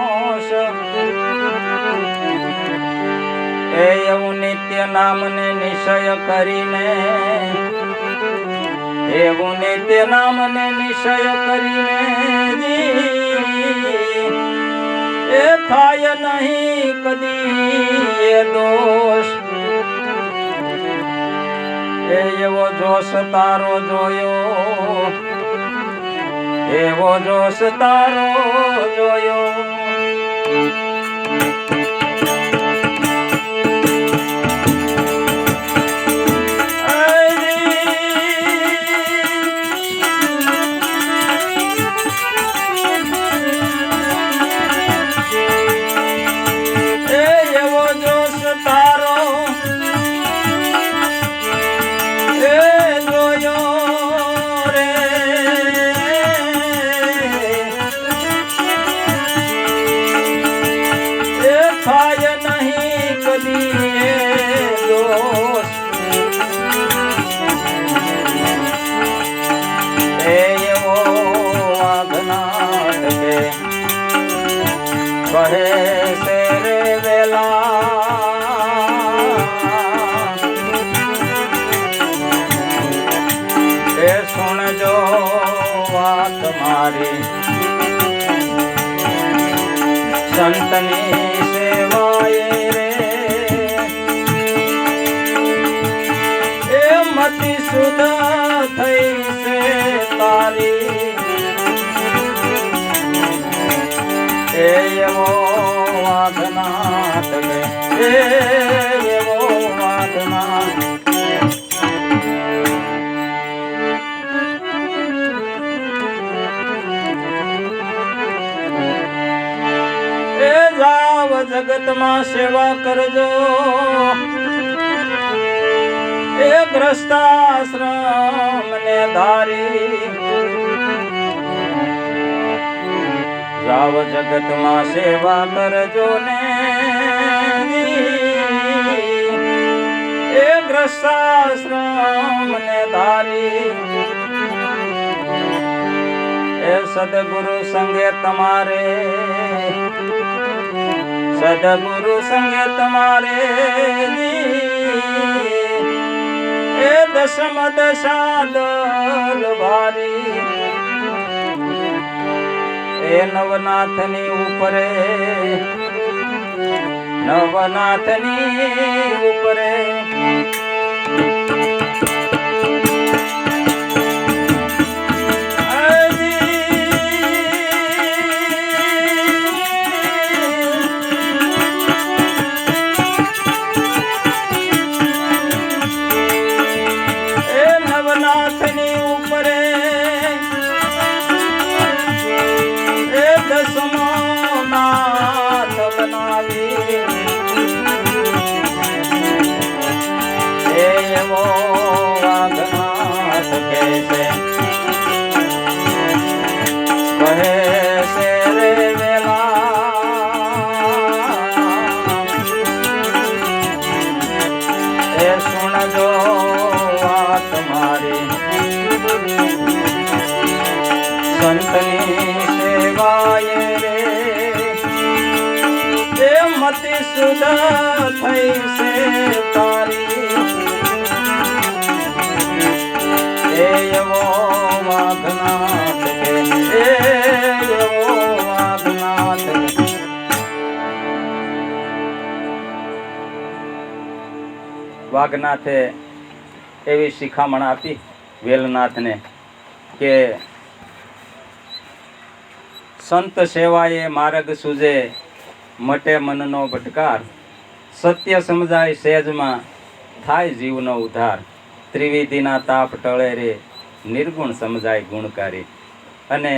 S2: એવું નિત્ય નામને નિશ્ચય કરીને એવું નિત્ય નામને નિશ્ચય કરીને એ થાય નહીં કદી એ દોષ એવો જોશ તારો જોયો એવો જોશ તારો જોયો થાય નહીં કદી દોષ એવો વાઘનાથ કે કહે છે રે વેલા એ સુણજો વાત મારી સંતની સેવાએ રે એ મતિ સુધા થઈ છે તારી એવો વાઘનાથ એવો વાઘનાથ જગતમાં સેવા કરજો એ ગ્રસ્તાશ્રમ ને ધારી જાવ જગતમાં સેવા કરજો ને એ ગ્રસ્તાશ્રમ ને ધારી એ સદગુરુ સંગે તમારે સદગુરુ સંગે તમારે એ દશમ દશા દલ ભારી એ નવનાથની ઉપરે નવનાથની ઉપરે નવનાથની ઉપરે એ દસમો નાથ બનાવી એવો વાઘનાથ કહે છે રે વેલા એ સુણજો વાત મારી સંતની સેવાય રે એ મતિ સુધ થઈ છે તારી એવો વાઘનાથ કે એવો વાઘનાથ કે વાઘનાથે એવી શિખામણ આપી વેલનાથને કે સંત સેવાએ માર્ગ સૂજે મટે મનનો ભટકાર સત્ય સમજાય સહેજમાં થાય જીવનો ઉદ્ધાર ત્રિવિધિના તાપ ટળે રે નિર્ગુણ સમજાય ગુણકારી અને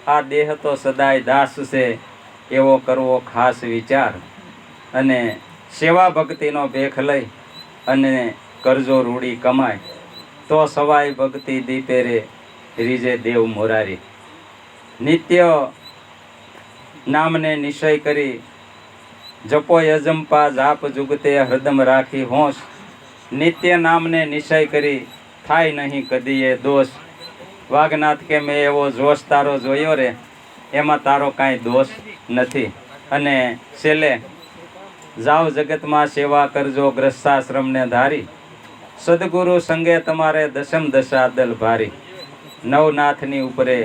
S2: આ દેહ તો સદાય દાસ છે એવો કરવો ખાસ વિચાર અને સેવા ભક્તિનો ભેખ લઈ અને કરજો રૂડી કમાય તો સવાય ભક્તિ દીપે રે રીજે દેવ મોરારી નિત્ય નામને નિશ્ચય કરી જપો યજંપા જાપ જુગતે હૃદમ રાખી હોશ નિત્ય નામને નિશ્ચય કરી થાય નહીં કદીએ દોષ વાઘનાથ કે મેં એવો જોશ તારો જોયો રે એમાં તારો કાંઈ દોષ નથી અને છેલ્લે જાઓ જગતમાં સેવા કરજો ગ્રસ્તાશ્રમને ધારી સદગુરુ સંગે તમારે દશમ દશા દલ ભારી નવનાથની ઉપરે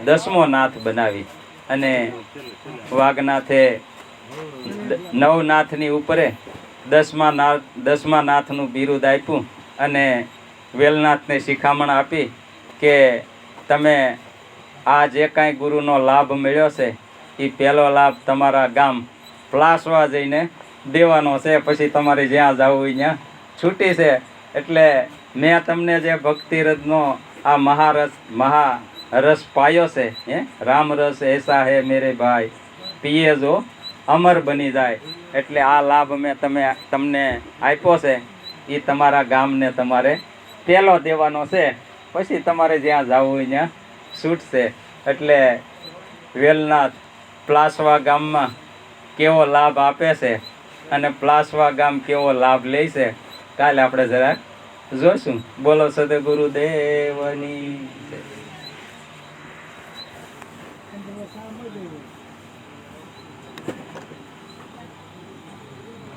S2: દસમો નાથ બનાવી અને વાઘનાથે નવનાથની ઉપરે દસમા નાથનું બિરુદ આપ્યું અને વેલનાથને શિખામણ આપી કે તમે આ જે કાંઈ ગુરુનો લાભ મળ્યો છે એ પહેલો લાભ તમારા ગામ પ્લાસવા જઈને દેવાનો છે પછી તમારે જ્યાં જવું હોય ત્યાં છૂટી છે એટલે મેં તમને જે ભક્તિરસનો આ મહારસ પાયો છે રામ રસ એસા હે મેરે ભાઈ પીએ જો અમર બની જાય એટલે આ લાભ મેં તમને આપ્યો છે એ તમારા ગામને તમારે પહેલો દેવાનો છે પછી તમારે જ્યાં જવું હોય ત્યાં છૂટશે એટલે વેલનાથ પ્લાસવા ગામમાં કેવો લાભ આપે છે અને પ્લાસવા ગામ કેવો લાભ લે છે કાલે આપણે જરાક જોઈશું. બોલો સદગુરુદેવની.